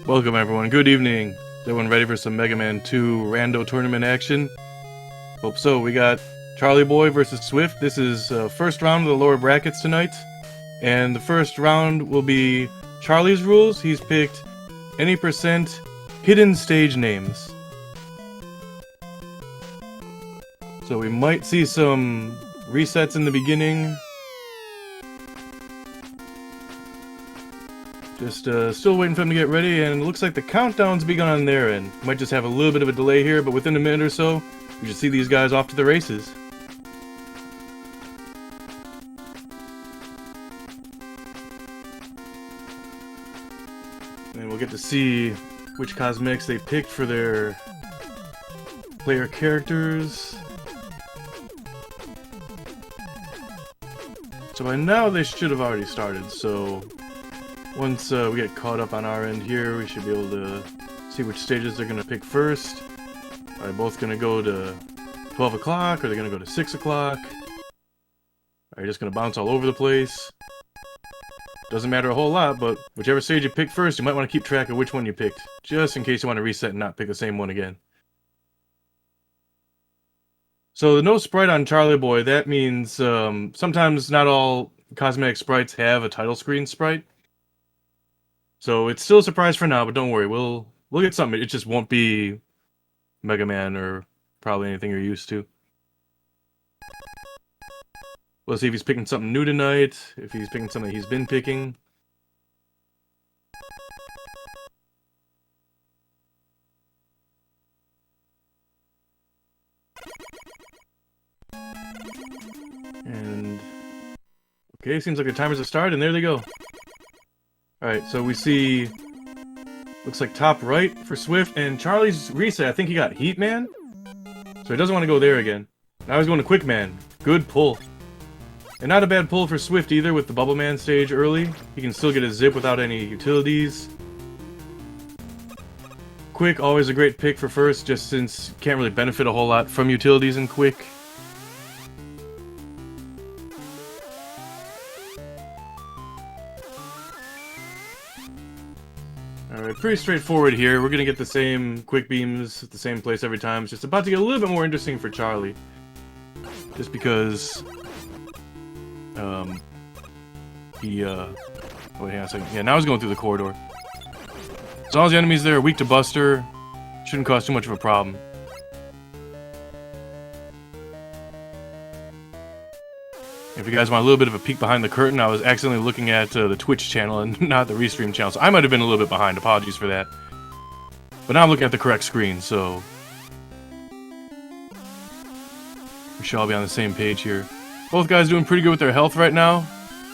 Welcome everyone, good evening. Is everyone ready for some Mega Man 2 Rando tournament action? Hope so. We got Charlieboy versus Swift. This is first round of the lower brackets tonight. And the first round will be Charlie's rules. He's picked any percent hidden stage names. So we might see some resets in the beginning. Just still waiting for them to get ready, and it looks like the countdown's begun on their end. Might just have a little bit of a delay here, but within a minute or so, we should see these guys off to the races. And we'll get to see which cosmetics they picked for their player characters. So by now they should have already started, so once we get caught up on our end here, we should be able to see which stages they're going to pick first. Are they both going to go to 12 o'clock, or are they going to go to 6 o'clock? Are you just going to bounce all over the place? Doesn't matter a whole lot, but whichever stage you pick first, you might want to keep track of which one you picked, just in case you want to reset and not pick the same one again. So the no sprite on Charlieboy, that means sometimes not all cosmetic sprites have a title screen sprite. So it's still a surprise for now, but don't worry, we'll get something. It just won't be Mega Man or probably anything you're used to. We'll see if he's picking something new tonight, if he's picking something he's been picking. And okay, seems like the timers have started, and there they go. Alright, so we see, looks like top right for Swift, and Charlie's reset, I think he got Heat Man? So he doesn't want to go there again. Now he's going to Quick Man. Good pull. And not a bad pull for Swift either with the Bubble Man stage early. He can still get a zip without any utilities. Quick, always a great pick for first, just since you can't really benefit a whole lot from utilities in Quick. Alright, pretty straightforward here. We're gonna get the same quick beams at the same place every time. It's just about to get a little bit more interesting for Charlie. Just because... wait, hang on a second. Yeah, now he's going through the corridor. As long as the enemies there are weak to Buster, shouldn't cause too much of a problem. If you guys want a little bit of a peek behind the curtain, I was accidentally looking at the Twitch channel and not the Restream channel, so I might have been a little bit behind. Apologies for that. But now I'm looking at the correct screen, so we should all be on the same page here. Both guys doing pretty good with their health right now.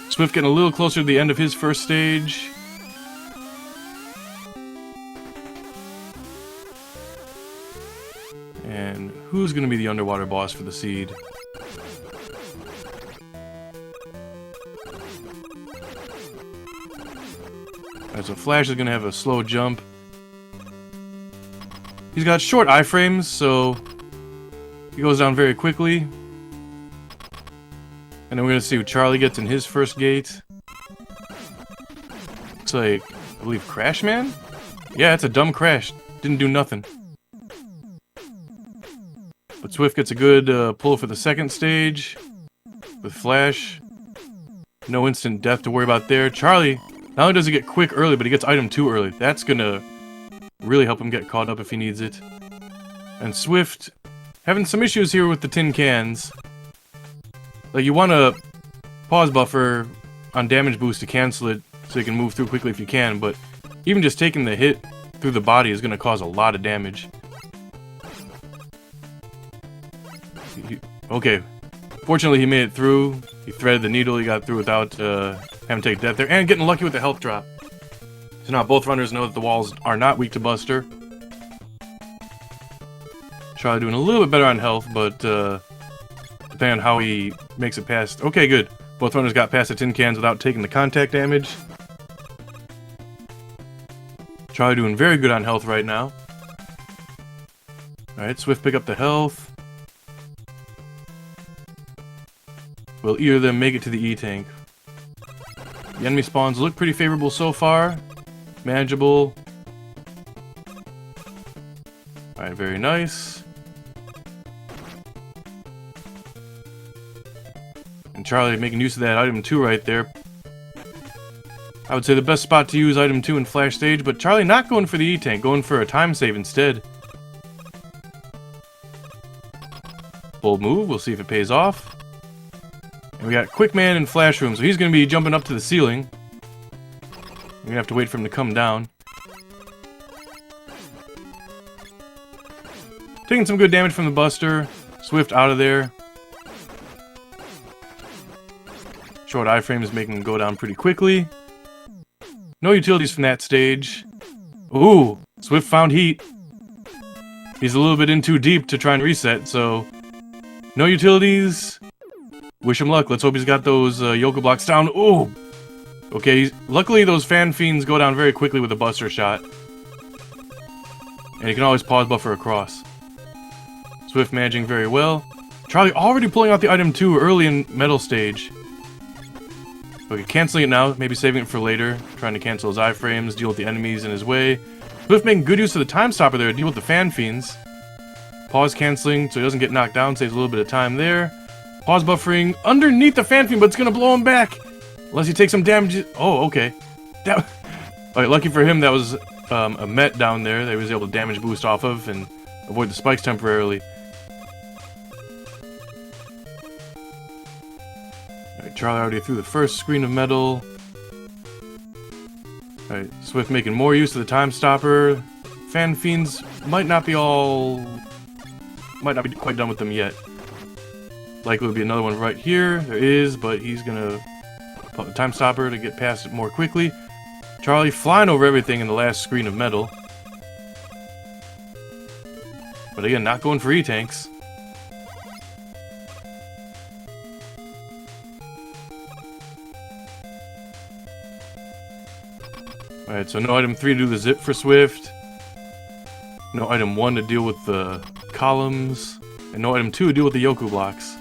Swift getting a little closer to the end of his first stage. And who's going to be the underwater boss for the seed? Alright, so Flash is going to have a slow jump. He's got short iframes, so he goes down very quickly. And then we're going to see what Charlie gets in his first gate. Looks like, I believe, Crash Man? Yeah, it's a dumb crash. Didn't do nothing. But Swift gets a good pull for the second stage. With Flash. No instant death to worry about there. Charlie, not only does he get quick early, but he gets item 2 early. That's gonna really help him get caught up if he needs it. And Swift, having some issues here with the tin cans. Like, you want to pause buffer on damage boost to cancel it so you can move through quickly if you can, but even just taking the hit through the body is going to cause a lot of damage. Okay, fortunately he made it through. He threaded the needle, he got through without having to take death there, and getting lucky with the health drop. So now both runners know that the walls are not weak to Buster. Charlie doing a little bit better on health, but depending on how he makes it past... Okay, good. Both runners got past the tin cans without taking the contact damage. Charlie doing very good on health right now. Alright, Swift pick up the health. Will either of them make it to the E-Tank? The enemy spawns look pretty favorable so far. Manageable. Alright, very nice. And Charlie making use of that item 2 right there. I would say the best spot to use item 2 in Flash Stage, but Charlie not going for the E-Tank, going for a time save instead. Bold move, we'll see if it pays off. And we got Quick Man in Flash Room, so he's going to be jumping up to the ceiling. We're going to have to wait for him to come down. Taking some good damage from the Buster. Swift out of there. Short iframe is making him go down pretty quickly. No utilities from that stage. Ooh, Swift found heat. He's a little bit in too deep to try and reset, so... No utilities. Wish him luck. Let's hope he's got those Yoku blocks down. Ooh! Okay, luckily those Fan Fiends go down very quickly with a Buster shot. And you can always pause buffer across. Swift managing very well. Charlie already pulling out the item 2 early in Metal Stage. Okay, canceling it now, maybe saving it for later. Trying to cancel his iframes, deal with the enemies in his way. Swift making good use of the Time Stopper there to deal with the Fan Fiends. Pause canceling so he doesn't get knocked down, saves a little bit of time there. Pause buffering underneath the Fan Fiend, but it's gonna blow him back! Unless he takes some damage. Oh, okay. Alright, lucky for him that was a Met down there that he was able to damage boost off of and avoid the spikes temporarily. Alright, Charlie already threw the first screen of metal. Alright, Swift making more use of the Time Stopper. Fan Fiends might not be quite done with them yet. Likely will be another one right here. There is, but he's gonna put the Time Stopper to get past it more quickly. Charlie flying over everything in the last screen of metal. But again, not going for E-Tanks. Alright, so no item 3 to do the zip for Swift. No item 1 to deal with the columns. And no item 2 to deal with the Yoku blocks.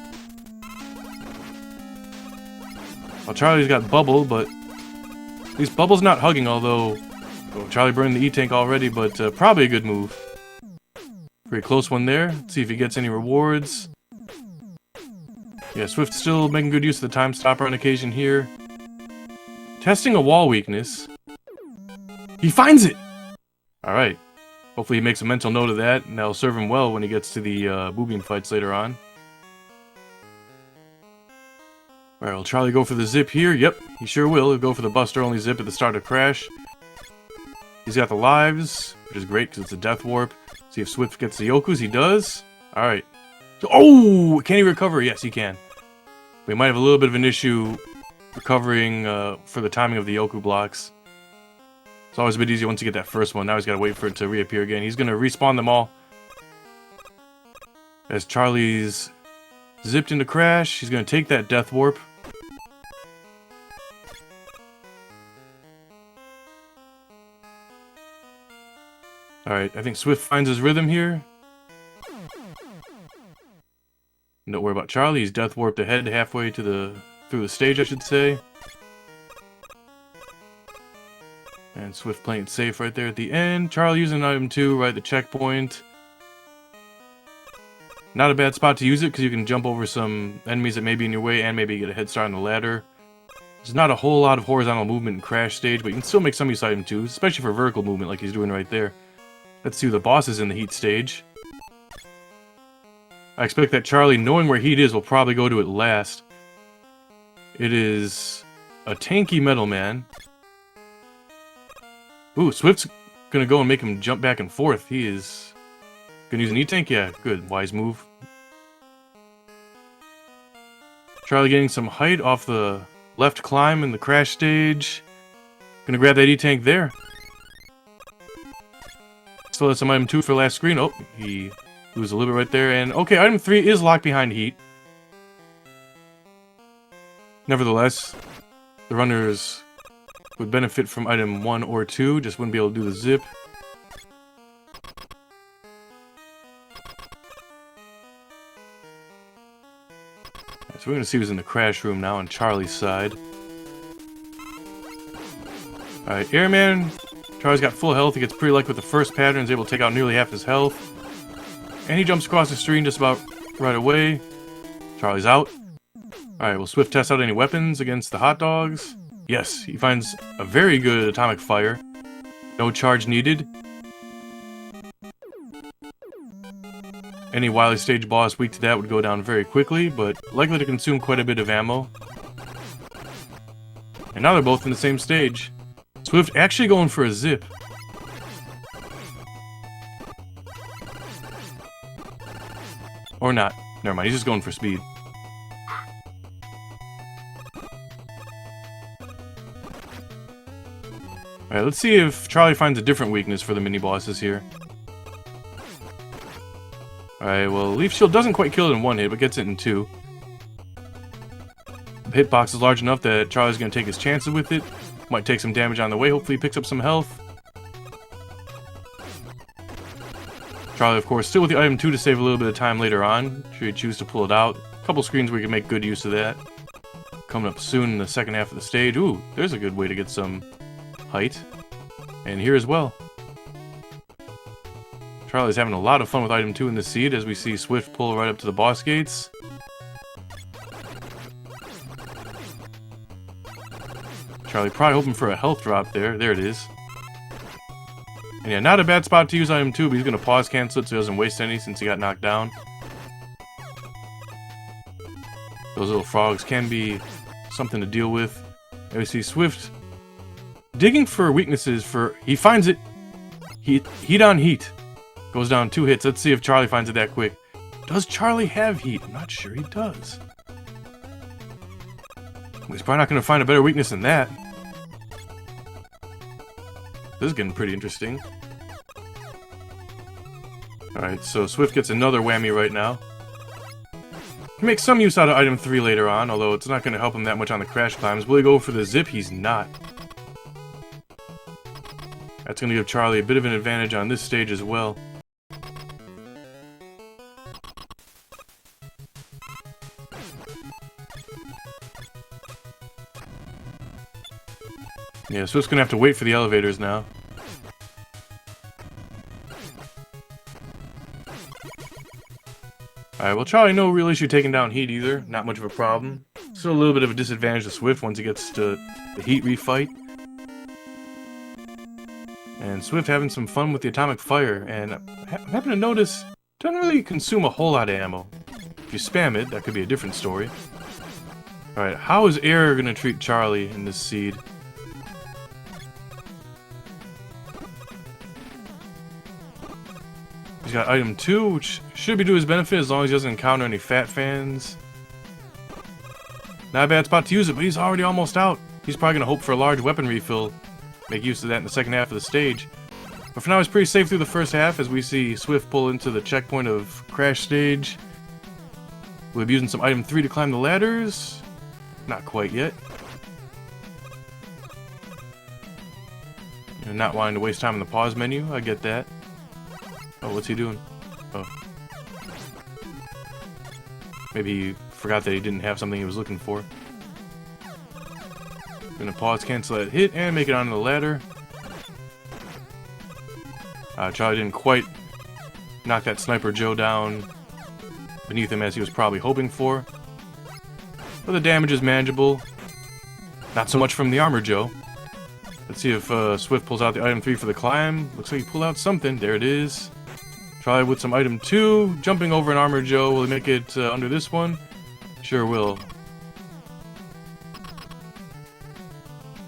Well, Charlie's got Bubble, but... At least Bubble's not hugging, although... Oh, Charlie burned the E-Tank already, but probably a good move. Pretty close one there. Let's see if he gets any rewards. Yeah, Swift still making good use of the Time Stopper on occasion here. Testing a wall weakness. He finds it! Alright. Hopefully he makes a mental note of that, and that'll serve him well when he gets to the Boobeam fights later on. Alright, will Charlie go for the zip here? Yep, he sure will. He'll go for the Buster only zip at the start of Crash. He's got the lives, which is great because it's a Death Warp. See if Swift gets the Yokus. He does. Alright. Oh! Can he recover? Yes, he can. We might have a little bit of an issue recovering for the timing of the Yoku blocks. It's always a bit easier once you get that first one. Now he's got to wait for it to reappear again. He's going to respawn them all. As Charlie's zipped into Crash, he's going to take that Death Warp. Alright, I think Swift finds his rhythm here. Don't worry about Charlie. He's Death Warped ahead halfway to through the stage, I should say. And Swift playing it safe right there at the end. Charlie using item 2 right at the checkpoint. Not a bad spot to use it because you can jump over some enemies that may be in your way and maybe get a head start on the ladder. There's not a whole lot of horizontal movement in Crash stage, but you can still make some use of item 2, especially for vertical movement like he's doing right there. Let's see who the boss is in the Heat stage. I expect that Charlie, knowing where Heat is, will probably go to it last. It is a tanky Metal Man. Ooh, Swift's gonna go and make him jump back and forth. He is gonna use an E-Tank? Yeah, good. Wise move. Charlie getting some height off the left climb in the Crash stage. Gonna grab that E-Tank there. Still has some item 2 for last screen. Oh, he loses a little bit right there. And okay, item 3 is locked behind Heat. Nevertheless, the runners would benefit from item 1 or 2, just wouldn't be able to do the zip. So we're going to see who's in the Crash room now on Charlie's side. Alright, Airman. Charlie's got full health. He gets pretty lucky with the first pattern. He's able to take out nearly half his health. And he jumps across the stream just about right away. Charlie's out. Alright, will Swift test out any weapons against the hot dogs? Yes, he finds a very good atomic fire. No charge needed. Any Wily stage boss weak to that would go down very quickly, but likely to consume quite a bit of ammo. And now they're both in the same stage. Swift actually going for a zip. Or not. Never mind, he's just going for speed. Alright, let's see if Charlie finds a different weakness for the mini-bosses here. Alright, well, Leaf Shield doesn't quite kill it in one hit, but gets it in two. The hitbox is large enough that Charlie's going to take his chances with it. Might take some damage on the way, hopefully he picks up some health. Charlie, of course, still with the item 2 to save a little bit of time later on, should he choose to pull it out. A couple screens where you can make good use of that. Coming up soon in the second half of the stage. Ooh, there's a good way to get some height. And here as well. Charlie's having a lot of fun with item 2 in the seed as we see Swift pull right up to the boss gates. Charlie probably hoping for a health drop there. There it is. And yeah, not a bad spot to use item 2, but he's going to pause cancel it so he doesn't waste any since he got knocked down. Those little frogs can be something to deal with. And we see Swift digging for weaknesses for... He finds it. Heat on heat. Goes down 2 hits. Let's see if Charlie finds it that quick. Does Charlie have heat? I'm not sure he does. He's probably not going to find a better weakness than that. This is getting pretty interesting. Alright, so Swift gets another whammy right now. Can make some use out of item 3 later on, although it's not going to help him that much on the crash climbs. Will he go for the zip? He's not. That's going to give Charlie a bit of an advantage on this stage as well. Yeah, Swift's gonna have to wait for the elevators now. Alright, well Charlie, no real issue taking down heat either. Not much of a problem. Still a little bit of a disadvantage to Swift once he gets to the heat refight. And Swift having some fun with the atomic fire, and I happen to notice, doesn't really consume a whole lot of ammo. If you spam it, that could be a different story. Alright, how is Air gonna treat Charlie in this seed? He's got item 2, which should be to his benefit as long as he doesn't encounter any fat fans. Not a bad spot to use it, but he's already almost out. He's probably going to hope for a large weapon refill. Make use of that in the second half of the stage. But for now, he's pretty safe through the first half as we see Swift pull into the checkpoint of Crash Stage. We'll be using some item 3 to climb the ladders. Not quite yet. You know, not wanting to waste time in the pause menu, I get that. Oh, what's he doing? Oh. Maybe he forgot that he didn't have something he was looking for. Gonna pause, cancel that hit, and make it onto the ladder. Charlie didn't quite knock that Sniper Joe down beneath him as he was probably hoping for. But the damage is manageable. Not so much from the Armor Joe. Let's see if Swift pulls out the item 3 for the climb. Looks like he pulled out something. There it is. Charlie with some item 2, jumping over an Armor Joe. Will he make it under this one? Sure will.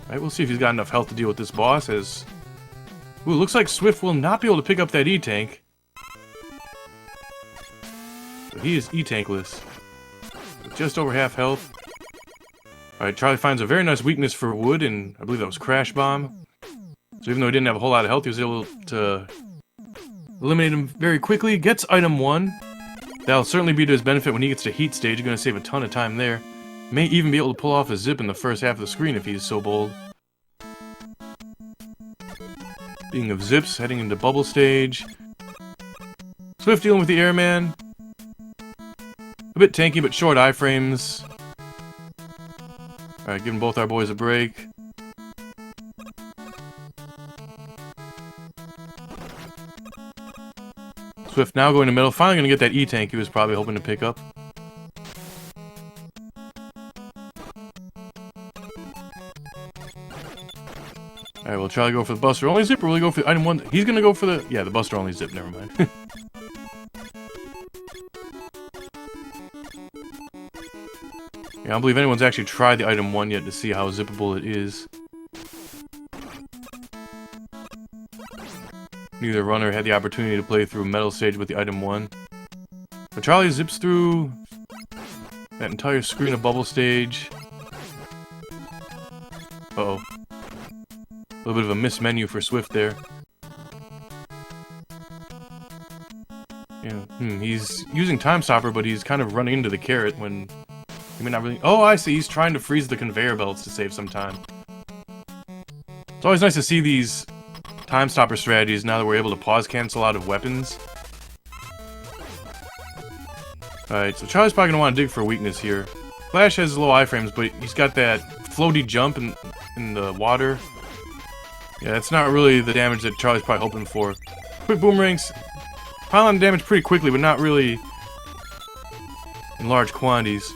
Alright, we'll see if he's got enough health to deal with this boss as... Ooh, looks like Swift will not be able to pick up that E-Tank. So he is E-Tankless. With just over half health. Alright, Charlie finds a very nice weakness for wood, and I believe that was Crash Bomb. So even though he didn't have a whole lot of health, he was able to eliminate him very quickly. Gets item 1. That'll certainly be to his benefit when he gets to heat stage. He's going to save a ton of time there. May even be able to pull off a zip in the first half of the screen if he's so bold. Speaking of zips, heading into bubble stage. Swift dealing with the Airman. A bit tanky, but short iframes. Alright, giving both our boys a break. Swift now going to middle. Finally going to get that E-tank he was probably hoping to pick up. Alright, we'll try to go for the Buster only zip, or will he go for the item 1? He's going to go for the... Yeah, the Buster only zip, never mind. Yeah, I don't believe anyone's actually tried the item 1 yet to see how zippable it is. Neither runner had the opportunity to play through metal stage with the item 1. But Charlie zips through that entire screen of bubble stage. Uh-oh. A little bit of a missed menu for Swift there. Yeah, he's using Time Stopper, but he's kind of running into the carrot when he may not really... Oh, I see. He's trying to freeze the conveyor belts to save some time. It's always nice to see these Time Stopper strategies now that we're able to pause cancel out of weapons. Alright, so Charlie's probably going to want to dig for a weakness here. Flash has low iframes, but he's got that floaty jump in the water. Yeah, that's not really the damage that Charlie's probably hoping for. Quick boomerangs pile on damage pretty quickly, but not really in large quantities.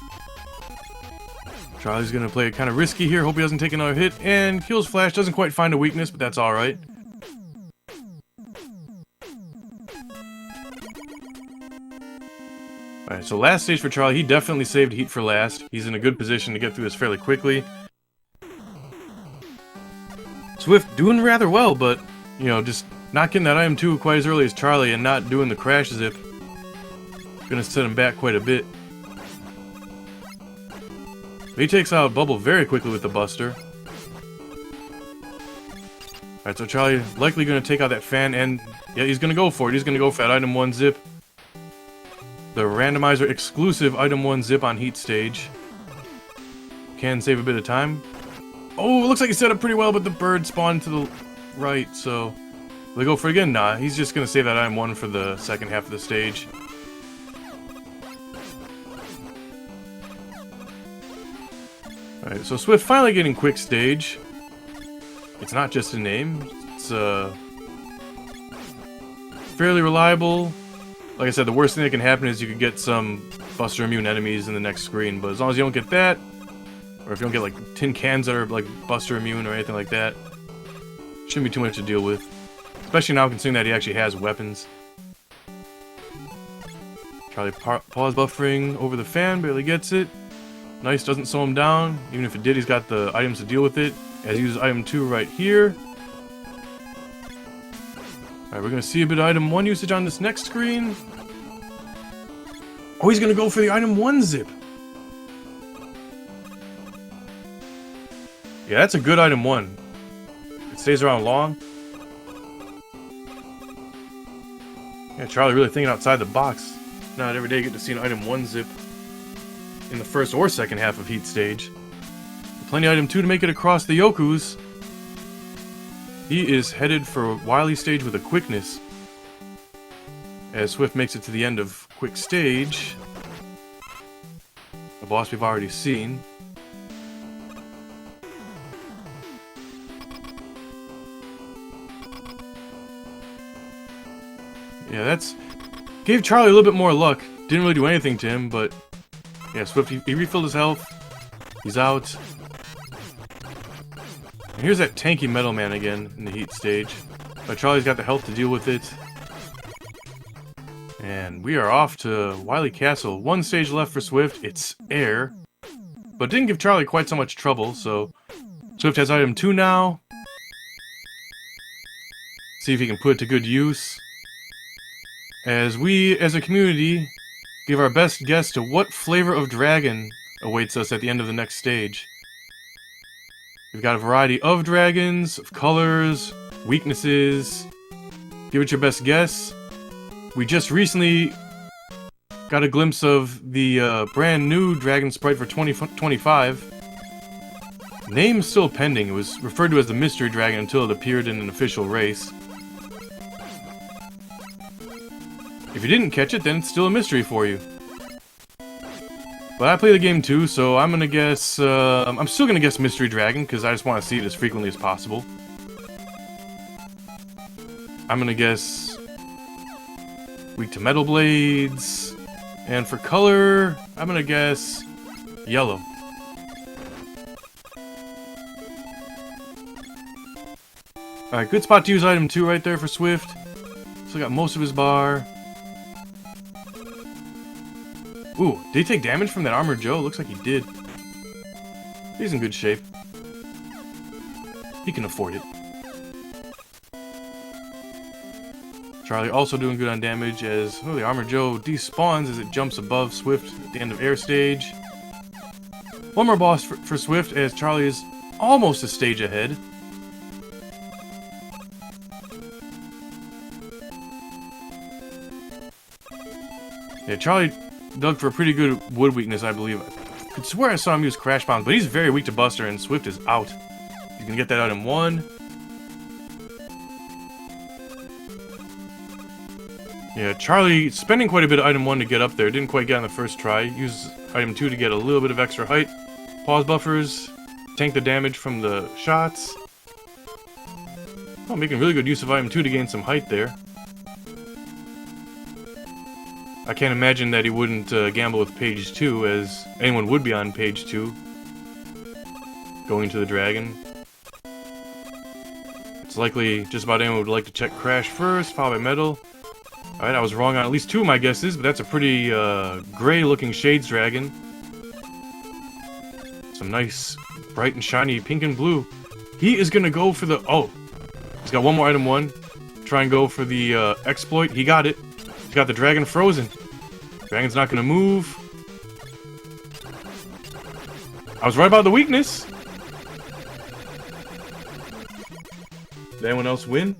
Charlie's gonna play it kind of risky here, hope he doesn't take another hit, and kills Flash. Doesn't quite find a weakness, but that's alright. Alright, so last stage for Charlie. He definitely saved heat for last. He's in a good position to get through this fairly quickly. Swift doing rather well, but, you know, just not getting that item 2 quite as early as Charlie and not doing the crash zip. Gonna set him back quite a bit. But he takes out Bubble very quickly with the Buster. Alright, so Charlie likely gonna take out that fan, and yeah, he's gonna go for it. He's gonna go for that item 1 zip. The Randomizer exclusive item 1 zip on heat stage. Can save a bit of time. Oh, it looks like he set up pretty well, but the bird spawned to the right, so... Will he go for it again? Nah, he's just gonna save that item 1 for the second half of the stage. Alright, so Swift finally getting quick stage. It's not just a name, it's fairly reliable. Like I said, the worst thing that can happen is you could get some Buster immune enemies in the next screen, but as long as you don't get that, or if you don't get, like, tin cans that are, like, Buster immune or anything like that, shouldn't be too much to deal with. Especially now, considering that he actually has weapons. Charlie pause buffering over the fan, barely gets it. Nice, doesn't slow him down. Even if it did, he's got the items to deal with it. As he uses item 2 right here. Alright, we're gonna see a bit of item 1 usage on this next screen. Oh, he's gonna go for the item 1 zip. Yeah, that's a good item 1. It stays around long. Yeah, Charlie really thinking outside the box. Not every day you get to see an item 1 zip in the first or second half of heat stage. Plenty of item 2 to make it across the Yokus. He is headed for Wily stage with a quickness. As Swift makes it to the end of quick stage. A boss we've already seen. Yeah, that's... Gave Charlie a little bit more luck. Didn't really do anything to him, but... Yeah, Swift, he refilled his health. He's out. And here's that tanky Metal Man again in the heat stage. But Charlie's got the health to deal with it. And we are off to Wily Castle. 1 stage left for Swift. It's air. But didn't give Charlie quite so much trouble, so... Swift has item 2 now. See if he can put it to good use. As we, as a community, give our best guess to what flavor of dragon awaits us at the end of the next stage. We've got a variety of dragons, of colors, weaknesses. Give it your best guess. We just recently got a glimpse of the brand new dragon sprite for 2025. Name still pending. It was referred to as the mystery dragon until it appeared in an official race. If you didn't catch it, then it's still a mystery for you. But I play the game too, so I'm gonna guess, I'm still gonna guess Mystery Dragon, because I just want to see it as frequently as possible. I'm gonna guess Weak to metal blades. And for color, I'm gonna guess yellow. Alright, good spot to use item 2 right there for Swift. Still got most of his bar. Ooh, did he take damage from that Armored Joe? Looks like he did. He's in good shape. He can afford it. Charlie also doing good on damage as the Armored Joe despawns as it jumps above Swift at the end of air stage. One more boss for Swift as Charlie is almost a stage ahead. Yeah, Charlie dug for a pretty good wood weakness, I believe. I could swear I saw him use Crash Bombs, but he's very weak to Buster, and Swift is out. You can get that item 1. Yeah, Charlie spending quite a bit of item 1 to get up there. Didn't quite get on the first try. Used item 2 to get a little bit of extra height. Pause buffers. Tank the damage from the shots. Oh, making really good use of item 2 to gain some height there. I can't imagine that he wouldn't gamble with page 2, as anyone would be on page 2. Going to the dragon. It's likely just about anyone would like to check Crash first, followed by Metal. Alright, I was wrong on at least 2 of my guesses, but that's a pretty gray-looking Shades Dragon. Some nice, bright and shiny pink and blue. He is gonna go for the... Oh! He's got one more item 1. Try and go for the exploit. He got it. He's got the dragon frozen. Dragon's not gonna move. I was right about the weakness. Did anyone else win?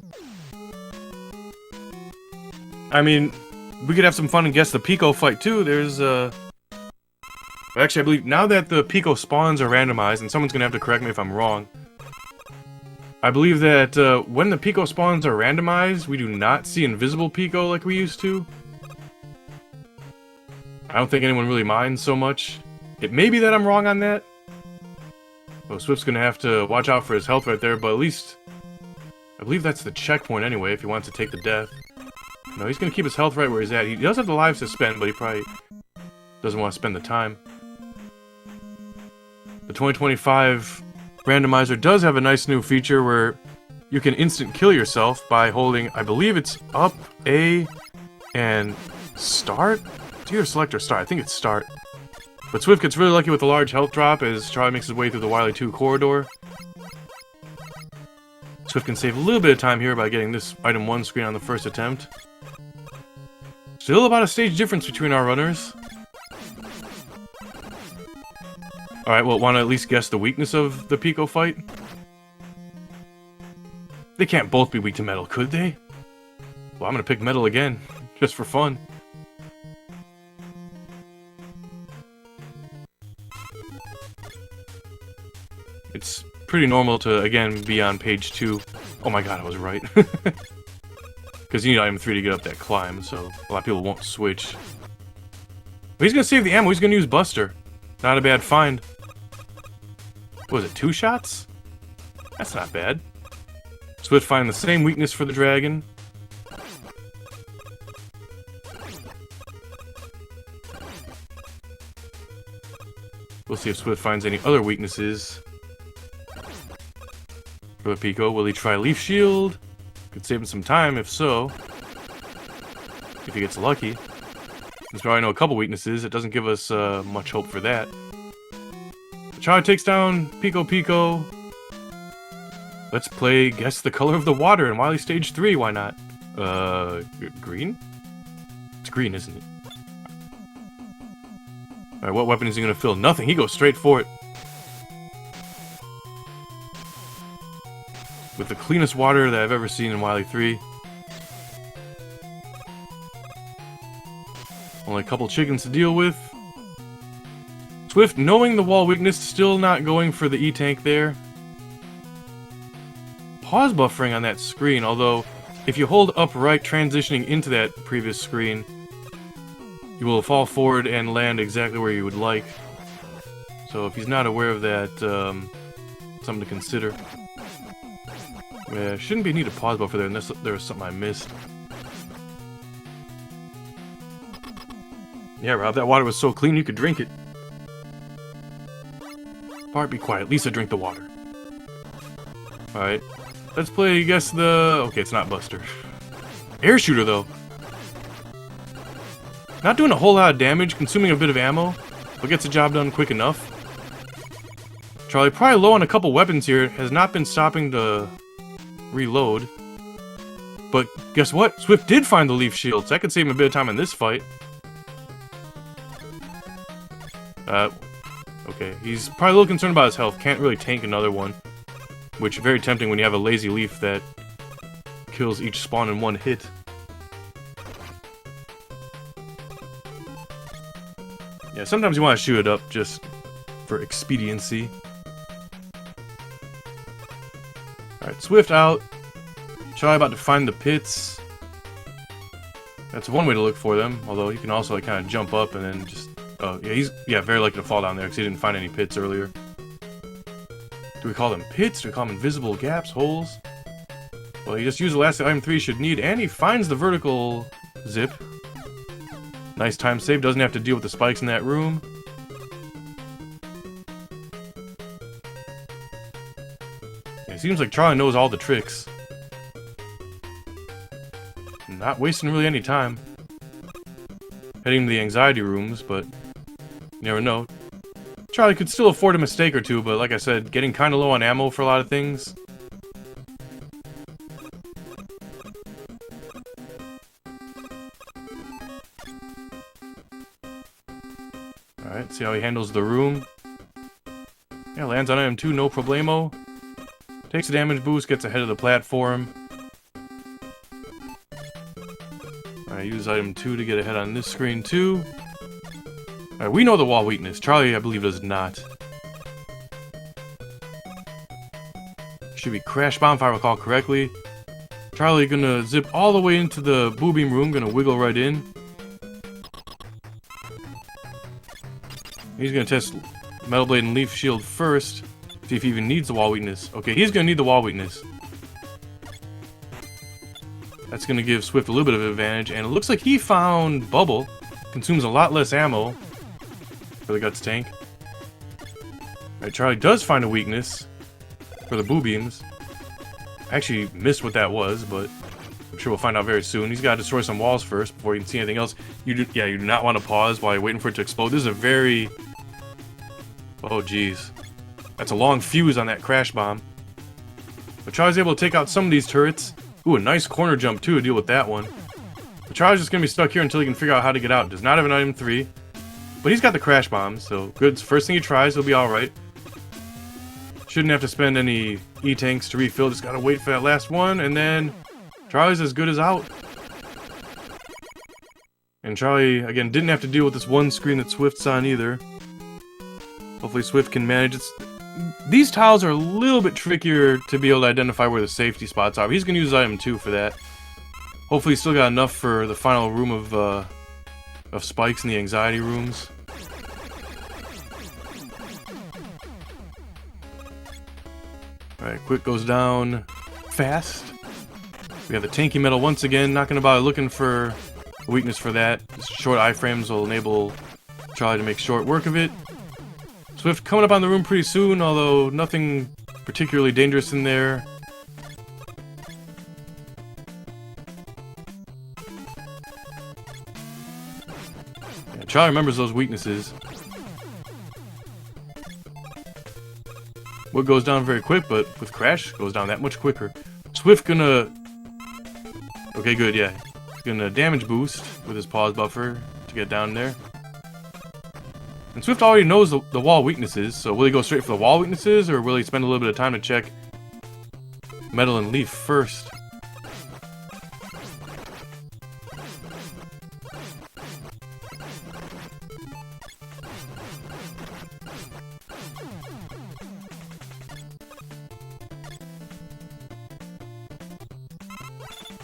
I mean, we could have some fun and guess the Pico fight too. There's actually, I believe now that the Pico spawns are randomized, and someone's gonna have to correct me if I'm wrong. I believe that when the Pico spawns are randomized, we do not see invisible Pico like we used to. I don't think anyone really minds so much. It may be that I'm wrong on that. Well, Swift's gonna have to watch out for his health right there, but at least... I believe that's the checkpoint anyway, if he wants to take the death. No, he's gonna keep his health right where he's at. He does have the lives to spend, but he probably doesn't want to spend the time. The 2025 Randomizer does have a nice new feature where you can instant kill yourself by holding, I believe it's up, A, and start? It's either select or start. I think it's start. But Swift gets really lucky with a large health drop as Charlie makes his way through the Wily 2 corridor. Swift can save a little bit of time here by getting this item 1 screen on the first attempt. Still about a stage difference between our runners. Alright, well, want to at least guess the weakness of the Pico fight? They can't both be weak to metal, could they? Well, I'm gonna pick metal again, just for fun. It's pretty normal to, again, be on page 2. Oh my god, I was right. Because you need item 3 to get up that climb, so a lot of people won't switch. But he's gonna save the ammo, he's gonna use Buster. Not a bad find. What was it, 2 shots? That's not bad. Swift find the same weakness for the dragon. We'll see if Swift finds any other weaknesses. For the Pico, will he try Leaf Shield? Could save him some time, if so. If he gets lucky. Since we already know a couple weaknesses, it doesn't give us much hope for that. Charlie takes down Pico Pico. Let's play Guess the Color of the Water in Wily Stage 3, why not? Green? It's green, isn't it? Alright, what weapon is he gonna fill? Nothing, he goes straight for it. With the cleanest water that I've ever seen in Wily 3. Only a couple chickens to deal with. Swift, knowing the wall weakness, still not going for the E-Tank there. Pause buffering on that screen, although if you hold upright transitioning into that previous screen, you will fall forward and land exactly where you would like. So if he's not aware of that, something to consider. Yeah, shouldn't be a need to pause buffer there unless there was something I missed. Yeah, Rob, that water was so clean you could drink it. Bart, be quiet. Lisa, drink the water. Alright. Let's play, guess the... Okay, it's not Buster. Air shooter, though. Not doing a whole lot of damage, consuming a bit of ammo, but gets the job done quick enough. Charlie, probably low on a couple weapons here, has not been stopping to reload. But guess what? Swift did find the leaf shields. That could save him a bit of time in this fight. Okay, he's probably a little concerned about his health. Can't really tank another one. Which, very tempting when you have a lazy leaf that kills each spawn in one hit. Yeah, sometimes you want to shoot it up just for expediency. Alright, Swift out. Charlie about to find the pits. That's one way to look for them, although he can also like kind of jump up and then just... Oh, yeah, he's very likely to fall down there because he didn't find any pits earlier. Do we call them pits? Do we call them invisible gaps, holes? Well, he just used the last item 3 should need, and he finds the vertical zip. Nice time save, doesn't have to deal with the spikes in that room. Yeah, it seems like Charlie knows all the tricks. Not wasting really any time. Heading to the anxiety rooms, but you never know. Charlie could still afford a mistake or two, but like I said, getting kinda low on ammo for a lot of things. Alright, see how he handles the room. Yeah, lands on item 2, no problemo. Takes a damage boost, gets ahead of the platform. Alright, use item 2 to get ahead on this screen too. Alright, we know the wall weakness. Charlie, I believe, does not. Should be Crash Bomb if I recall correctly. Charlie gonna zip all the way into the boo beam room, gonna wiggle right in. He's gonna test Metal Blade and Leaf Shield first. See if he even needs the wall weakness. Okay, he's gonna need the wall weakness. That's gonna give Swift a little bit of an advantage, and it looks like he found Bubble. Consumes a lot less ammo for the Guts tank. Alright, Charlie does find a weakness for the boo beams. I actually missed what that was, but I'm sure we'll find out very soon. He's got to destroy some walls first before you can see anything else. You do not want to pause while you're waiting for it to explode. This is a very... Oh, jeez. That's a long fuse on that Crash Bomb. But Charlie's able to take out some of these turrets. Ooh, a nice corner jump, too, to deal with that one. But Charlie's just going to be stuck here until he can figure out how to get out. Does not have an item 3. But he's got the Crash Bomb, so good. First thing he tries, he'll be alright. Shouldn't have to spend any E-tanks to refill. Just gotta wait for that last one, and then Charlie's as good as out. And Charlie, again, didn't have to deal with this one screen that Swift's on either. Hopefully Swift can manage it. These tiles are a little bit trickier to be able to identify where the safety spots are. He's gonna use item 2 for that. Hopefully he's still got enough for the final room of spikes in the anxiety rooms. Alright, Quick goes down fast. We have the tanky metal once again, knocking about, looking for a weakness for that. Short iframes will enable Charlie to make short work of it. Swift coming up on the room pretty soon, although nothing particularly dangerous in there. Yeah, Charlie remembers those weaknesses. What goes down very quick, but with Crash, goes down that much quicker. Swift gonna... Okay, good, yeah. He's gonna damage boost with his pause buffer to get down there. And Swift already knows the wall weaknesses, so will he go straight for the wall weaknesses, or will he spend a little bit of time to check Metal and Leaf first?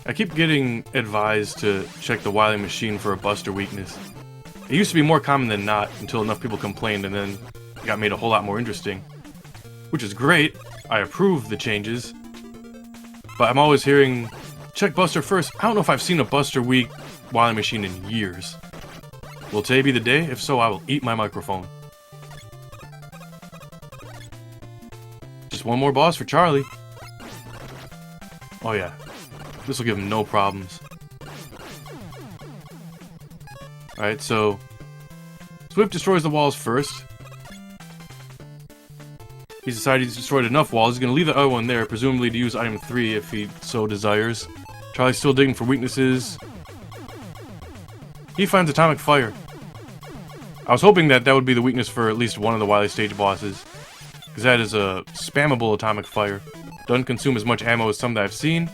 I keep getting advised to check the Wily machine for a Buster weakness. It used to be more common than not until enough people complained, and then it got made a whole lot more interesting. Which is great. I approve the changes. But I'm always hearing, check Buster first. I don't know if I've seen a Buster weak Wily machine in years. Will today be the day? If so, I will eat my microphone. Just one more boss for Charlie. Oh yeah. This will give him no problems. Alright, so Swift destroys the walls first. He's decided he's destroyed enough walls. He's going to leave the other one there, presumably to use item 3 if he so desires. Charlie's still digging for weaknesses. He finds Atomic Fire. I was hoping that that would be the weakness for at least one of the Wily Stage bosses, because that is a spammable Atomic Fire. Doesn't consume as much ammo as some that I've seen.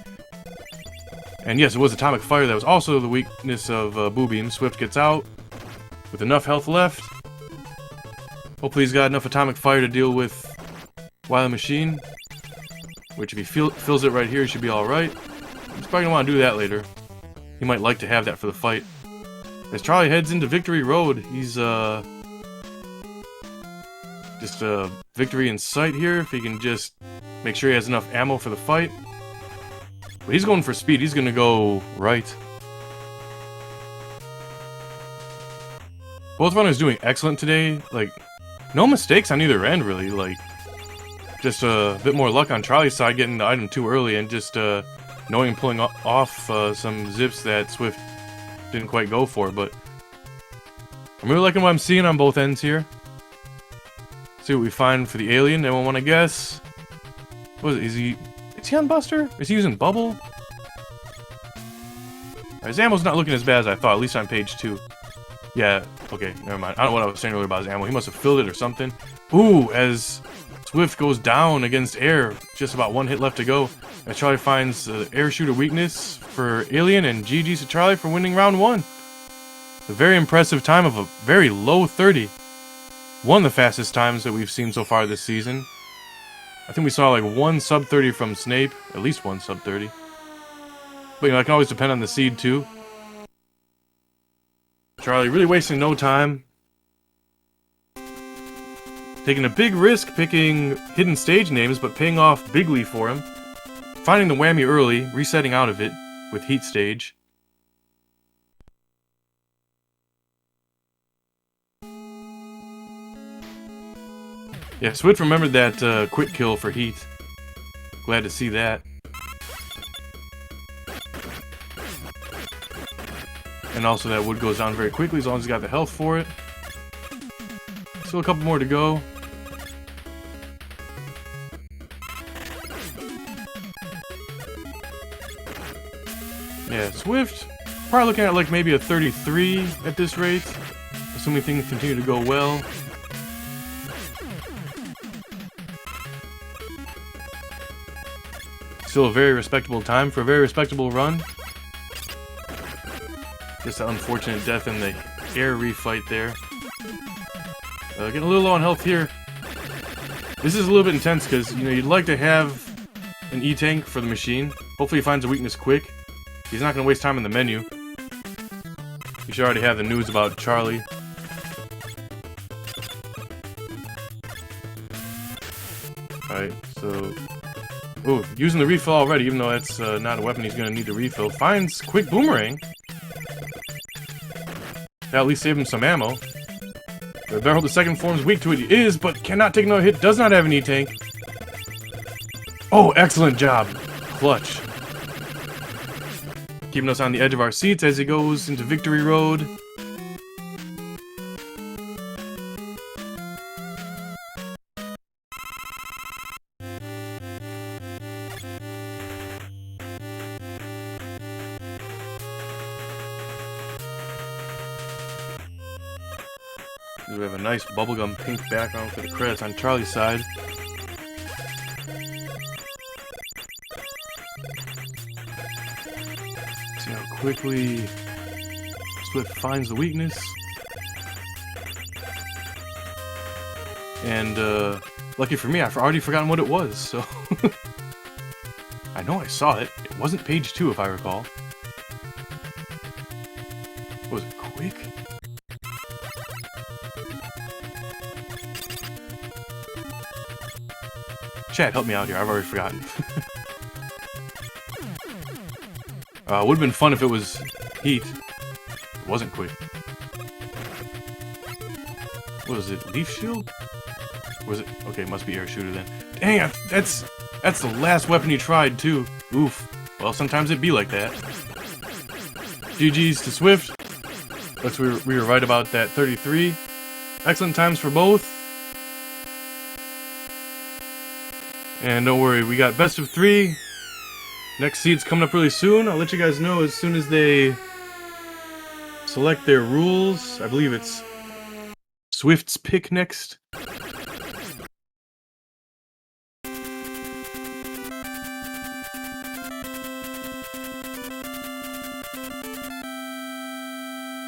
And yes, it was Atomic Fire that was also the weakness of Boo Beam. Swift gets out with enough health left. Hopefully he's got enough Atomic Fire to deal with Wily Machine, which if he fills it right here, he should be alright. He's probably gonna want to do that later. He might like to have that for the fight. As Charlie heads into Victory Road, he's just victory in sight here, if he can just make sure he has enough ammo for the fight. But he's going for speed, he's gonna go right. Both runners doing excellent today, like, no mistakes on either end really, like, just a bit more luck on Charlie's side getting the item too early and just knowing and pulling off some zips that Swift didn't quite go for, but I'm really liking what I'm seeing on both ends here. See what we find for the alien. Anyone want to guess? What is he on Buster? Is he using Bubble? His ammo's not looking as bad as I thought, at least on page 2. Yeah, okay, never mind. I don't know what I was saying earlier about his ammo. He must have filled it or something. Ooh, as Swift goes down against air, just about one hit left to go. And Charlie finds the air shooter weakness for Alien, and GG's to Charlie for winning round 1. A very impressive time of a very low 30. One of the fastest times that we've seen so far this season. I think we saw like one sub 30 from Snape, at least one sub 30. But you know, I can always depend on the seed too. Charlie really wasting no time. Taking a big risk picking hidden stage names, but paying off bigly for him. Finding the whammy early, resetting out of it with Heat Stage. Yeah, Swift remembered that quick kill for Heat. Glad to see that. And also that wood goes down very quickly as long as he's got the health for it. Still a couple more to go. Yeah, Swift, probably looking at like maybe a 33 at this rate, assuming things continue to go well. Still a very respectable time for a very respectable run. Just an unfortunate death in the air refight there. Getting a little low on health here. This is a little bit intense because, you know, you'd like to have an E-tank for the machine. Hopefully he finds a weakness quick. He's not going to waste time in the menu. You should already have the news about Charlie. Alright, so... Ooh, using the refill already, even though that's not a weapon he's going to need to refill. Finds Quick Boomerang. That'll at least save him some ammo. The barrel, the second form's weak to it. He is, but cannot take another hit. Does not have an E-tank. Oh, excellent job. Clutch. Keeping us on the edge of our seats as he goes into Victory Road. We have a nice bubblegum pink background for the credits on Charlie's side. See how quickly Swift finds the weakness. And, lucky for me, I've already forgotten what it was, so... I know I saw it. It wasn't page 2, if I recall. Was it quick? Chat, help me out here. I've already forgotten. Would have been fun if it was Heat. It wasn't quick. What is it? Leaf shield? Was it? Okay, it must be air shooter then. Dang, that's the last weapon he tried too. Oof. Well, sometimes it be like that. GG's to Swift. We were right about that 33. Excellent times for both. And don't worry, we got best of 3. Next seed's coming up really soon. I'll let you guys know as soon as they select their rules. I believe it's Swift's pick next.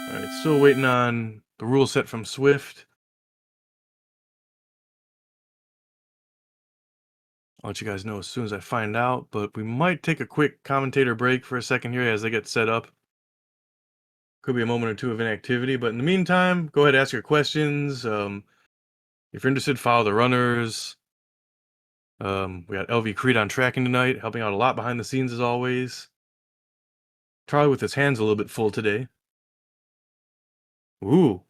Alright, still waiting on the rule set from Swift. I'll let you guys know as soon as I find out, but we might take a quick commentator break for a second here as they get set up. Could be a moment or two of inactivity, but in the meantime, go ahead and ask your questions. If you're interested, follow the runners. We got LV Creed on tracking tonight, helping out a lot behind the scenes as always. Charlie with his hands a little bit full today. Ooh.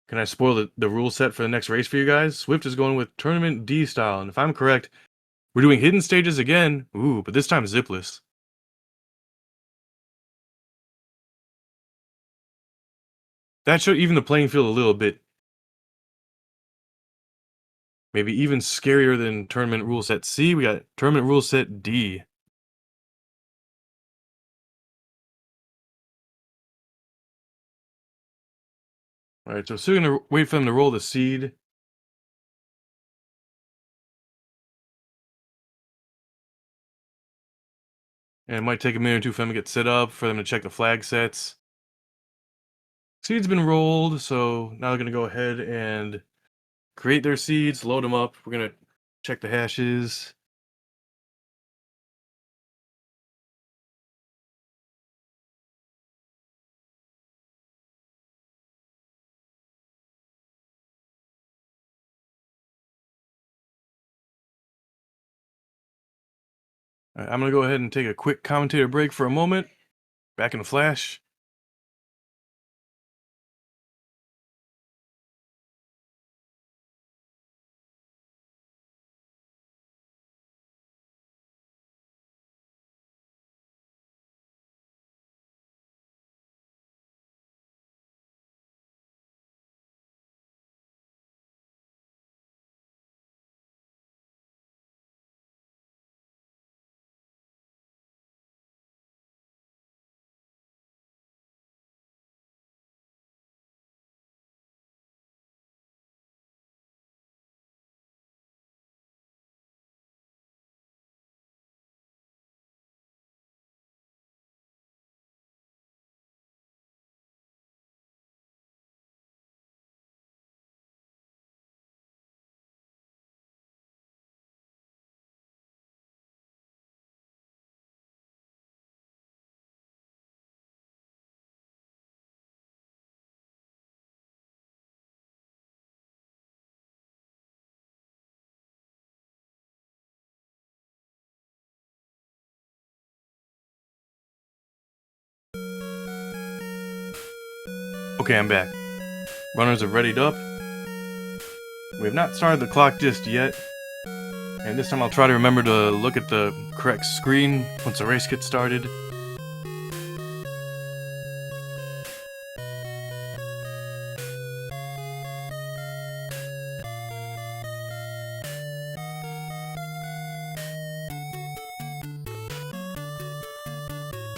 Can I spoil the rule set for the next race for you guys? Swift is going with Tournament D style, and if I'm correct, we're doing hidden stages again. Ooh, but this time zipless. That should even the playing field a little bit. Maybe even scarier than Tournament Rule Set C. We got Tournament Rule Set D. Alright, so still gonna wait for them to roll the seed. And it might take a minute or two for them to get set up, for them to check the flag sets. Seed's been rolled, so now they're gonna go ahead and create their seeds, load them up. We're gonna check the hashes. Alright, I'm gonna go ahead and take a quick commentator break for a moment. Back in a flash. Okay, I'm back. Runners are readied up. We have not started the clock just yet. And this time I'll try to remember to look at the correct screen once the race gets started.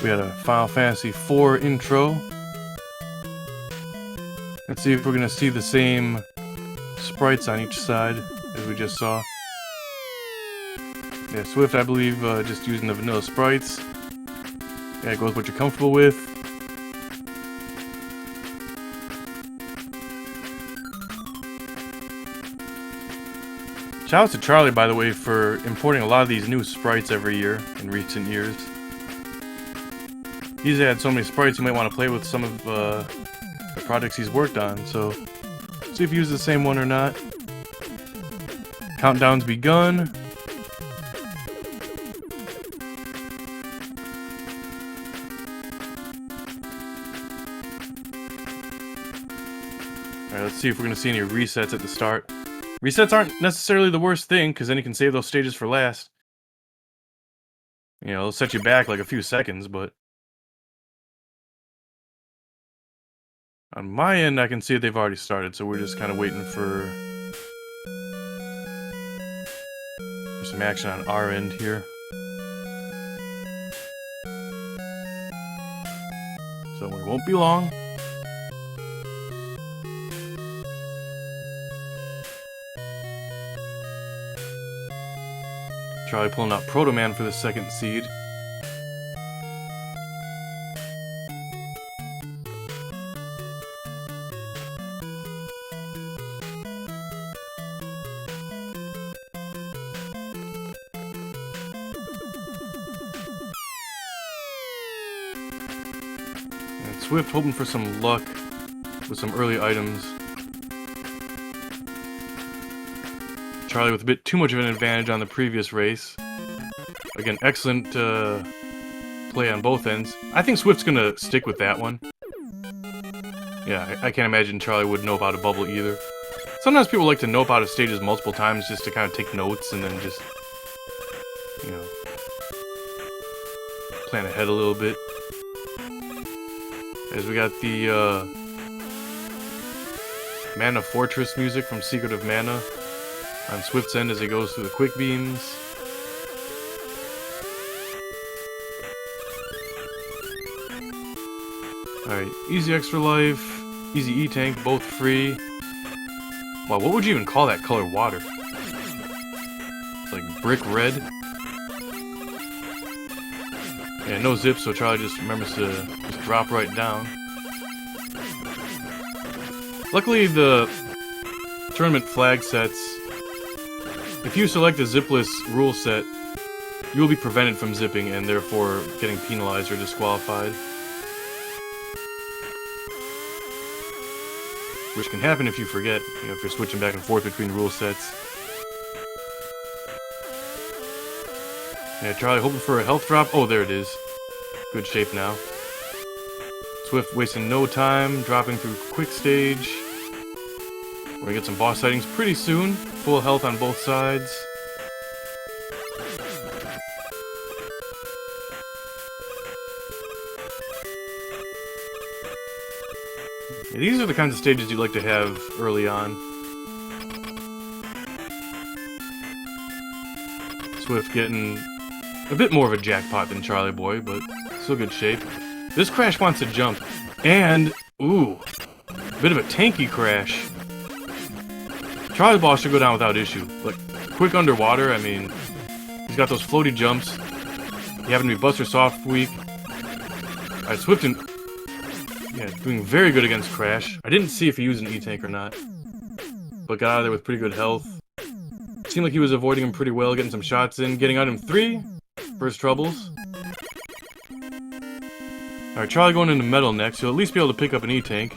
We had a Final Fantasy IV intro. Let's see if we're gonna see the same sprites on each side as we just saw. Yeah, Swift, I believe, just using the vanilla sprites. Yeah, go with what you're comfortable with. Shout out to Charlie, by the way, for importing a lot of these new sprites every year in recent years. He's had so many sprites you might want to play with some of the projects he's worked on, so see if you use the same one or not. Countdown's begun. Alright, Let's see if we're going to see any resets at the start. Resets aren't necessarily the worst thing, because then you can save those stages for last. You know, it'll set you back like a few seconds, but... on my end, I can see that they've already started, so we're just kind of waiting for some action on our end here. So we won't be long. Charlie pulling out Proto Man for the second seed. And Swift hoping for some luck with some early items. Charlie with a bit too much of an advantage on the previous race. Again, excellent play on both ends. I think Swift's gonna stick with that one. Yeah, I can't imagine Charlie would nope out a bubble either. Sometimes people like to nope out of stages multiple times just to kind of take notes and then just, you know, plan ahead a little bit. As we got the Mana Fortress music from Secret of Mana on Swift's end as he goes through the quick beams. Alright, easy extra life, easy E-tank, both free. Wow, what would you even call that color? Water? It's like brick red. Yeah, no zip, so Charlie just remembers to just drop right down. Luckily, the tournament flag sets, if you select a zipless rule set, you will be prevented from zipping and therefore getting penalized or disqualified. Which can happen if you forget, you know, if you're switching back and forth between rule sets. Yeah, Charlie hoping for a health drop. Oh, there it is. Good shape now. Swift wasting no time, dropping through quick stage. We're gonna get some boss sightings pretty soon. Full health on both sides. Yeah, these are the kinds of stages you'd like to have early on. Swift getting a bit more of a jackpot than Charlieboy, but still good shape. This Crash wants to jump, and, ooh, a bit of a tanky Crash. Charlie Ball should go down without issue. Like, quick underwater, I mean, he's got those floaty jumps. He happened to be Buster Soft weak. Alright, Swift and... yeah, doing very good against Crash. I didn't see if he used an E-tank or not, but got out of there with pretty good health. Seemed like he was avoiding him pretty well, getting some shots in, getting item 3 for his troubles. Alright, Charlie going into Metal next. He'll at least be able to pick up an E-tank.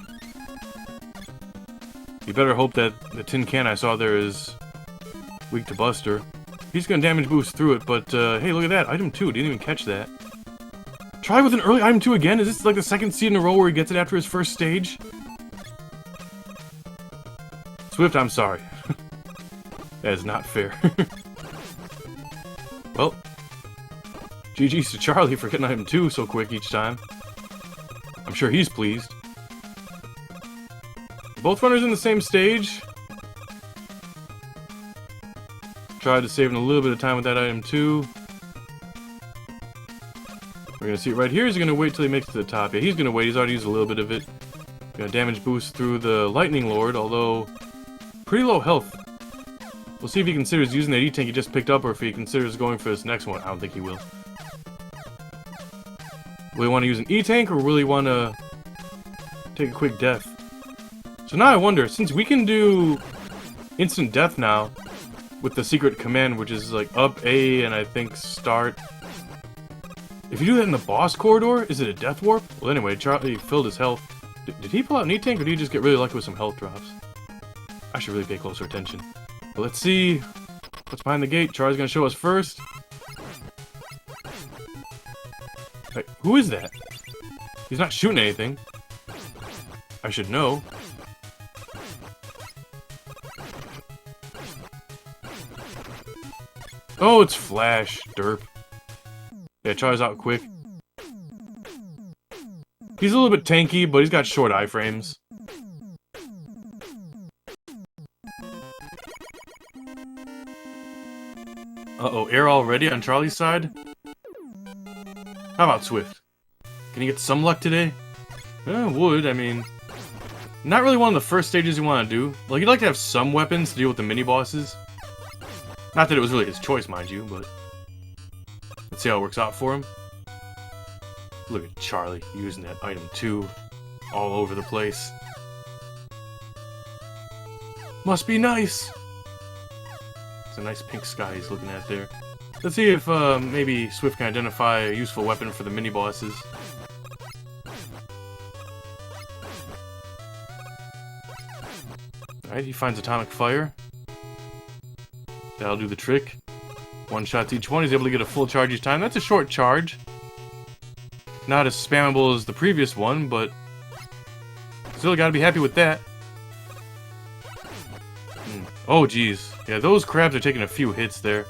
You better hope that the tin can I saw there is weak to Buster. He's gonna damage boost through it, but hey, look at that. Item 2, didn't even catch that. Try with an early item 2 again? Is this like the second seed in a row where he gets it after his first stage? Swift, I'm sorry. That is not fair. Well, GG's to Charlie for getting item 2 so quick each time. I'm sure he's pleased. Both runners in the same stage. Tried to save a little bit of time with that item 2. We're gonna see it right here. Is he gonna wait till he makes it to the top? Yeah, he's gonna wait. He's already used a little bit of it. Got a damage boost through the Lightning Lord, although pretty low health. We'll see if he considers using that E-tank he just picked up, or if he considers going for this next one. I don't think he will. Will he want to use an E-tank, or will he want to take a quick death? So now I wonder, since we can do instant death now with the secret command, which is like up A and I think start. If you do that in the boss corridor, is it a death warp? Well, anyway, Charlie filled his health. Did he pull out an E-tank, or did he just get really lucky with some health drops? I should really pay closer attention. But let's see what's behind the gate. Charlie's gonna show us first. Wait, who is that? He's not shooting anything. I should know. Oh, it's Flash. Derp. Yeah, Charlie's out quick. He's a little bit tanky, but he's got short iframes. Uh-oh, air already on Charlie's side? How about Swift? Can he get some luck today? Would, I mean... Not really one of the first stages you want to do. Like, you'd like to have some weapons to deal with the mini-bosses. Not that it was really his choice, mind you, but... Let's see how it works out for him. Look at Charlie using that item 2 all over the place. Must be nice! It's a nice pink sky he's looking at there. Let's see if maybe Swift can identify a useful weapon for the mini-bosses. Alright, he finds Atomic Fire. That'll do the trick. One shot to each one, he's able to get a full charge each time. That's a short charge. Not as spammable as the previous one, but still gotta be happy with that. Oh, geez. Yeah, those crabs are taking a few hits there.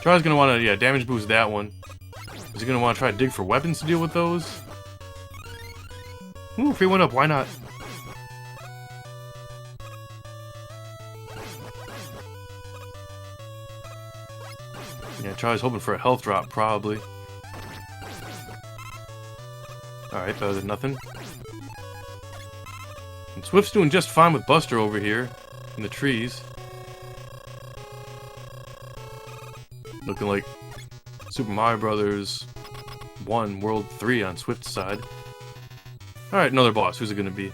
Charlie's gonna want to, yeah, damage boost that one. Is he gonna want to try to dig for weapons to deal with those? Ooh, free one up, why not? Yeah, Charlie's hoping for a health drop, probably. Alright, better than nothing. And Swift's doing just fine with Buster over here in the trees. Looking like Super Mario Brothers 1 World 3 on Swift's side. Alright, another boss. Who's it gonna be?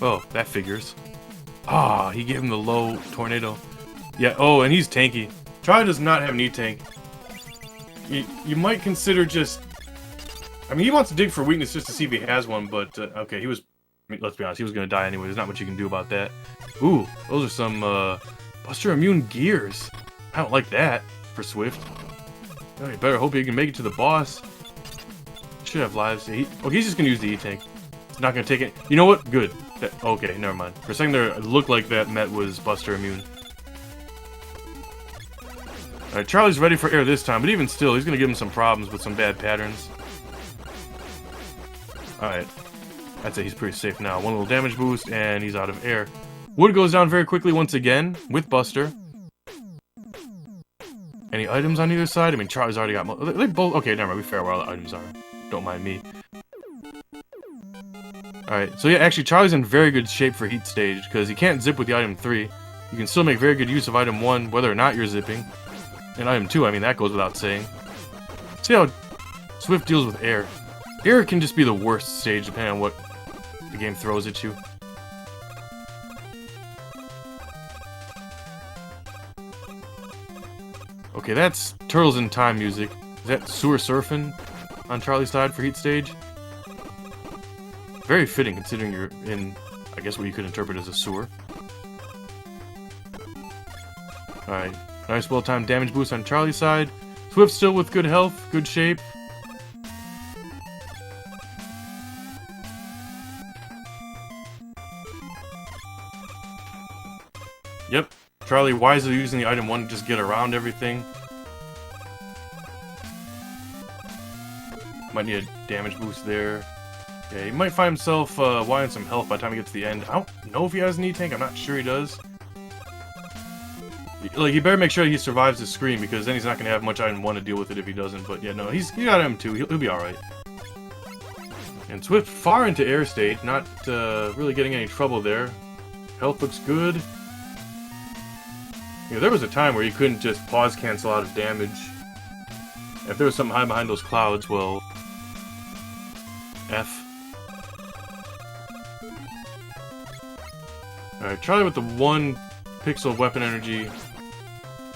Oh, that figures. Ah, he gave him the low tornado. Yeah, oh, and he's tanky. Charlie does not have an E-tank. You might consider just... I mean, he wants to dig for weakness just to see if he has one, but... okay, he was... I mean, let's be honest, he was gonna die anyway. There's not much you can do about that. Ooh, those are some, Buster Immune gears. I don't like that for Swift. Oh, you better hope he can make it to the boss. Should have lives. Yeah, he's just gonna use the E-tank. He's not gonna take it. You know what? Good. Okay, never mind. For a second there, it looked like that Met was Buster Immune. Alright, Charlie's ready for air this time, but even still, he's gonna give him some problems with some bad patterns. Alright. I'd say he's pretty safe now. One little damage boost, and he's out of air. Wood goes down very quickly once again, with Buster. Any items on either side? I mean, Charlie's already got... They both... Okay, never mind. We figure out where all the items are. Don't mind me. Alright, so yeah, actually, Charlie's in very good shape for Heat Stage, because he can't zip with the item 3. You can still make very good use of item 1, whether or not you're zipping. And item 2, I mean, that goes without saying. See how Swift deals with air. Air can just be the worst stage, depending on what the game throws at you. Okay, that's Turtles in Time music. Is that Sewer Surfing on Charlie's side for Heat Stage? Very fitting, considering you're in, I guess, what you could interpret as a sewer. Alright, nice well-timed damage boost on Charlie's side. Swift still with good health, good shape. Yep, Charlie wisely using the item 1 to just get around everything. Might need a damage boost there. Yeah, he might find himself wanting some health by the time he gets to the end. I don't know if he has an E-tank, I'm not sure he does. Like, you better make sure he survives the screen, because then he's not going to have much item 1 to deal with it if he doesn't. But yeah, no, he got M2, he'll be alright. And Swift far into air state, not really getting any trouble there. Health looks good. Yeah, there was a time where you couldn't just pause cancel out of damage. If there was something hiding behind those clouds, well... F. Alright, Charlie with the 1 pixel of weapon energy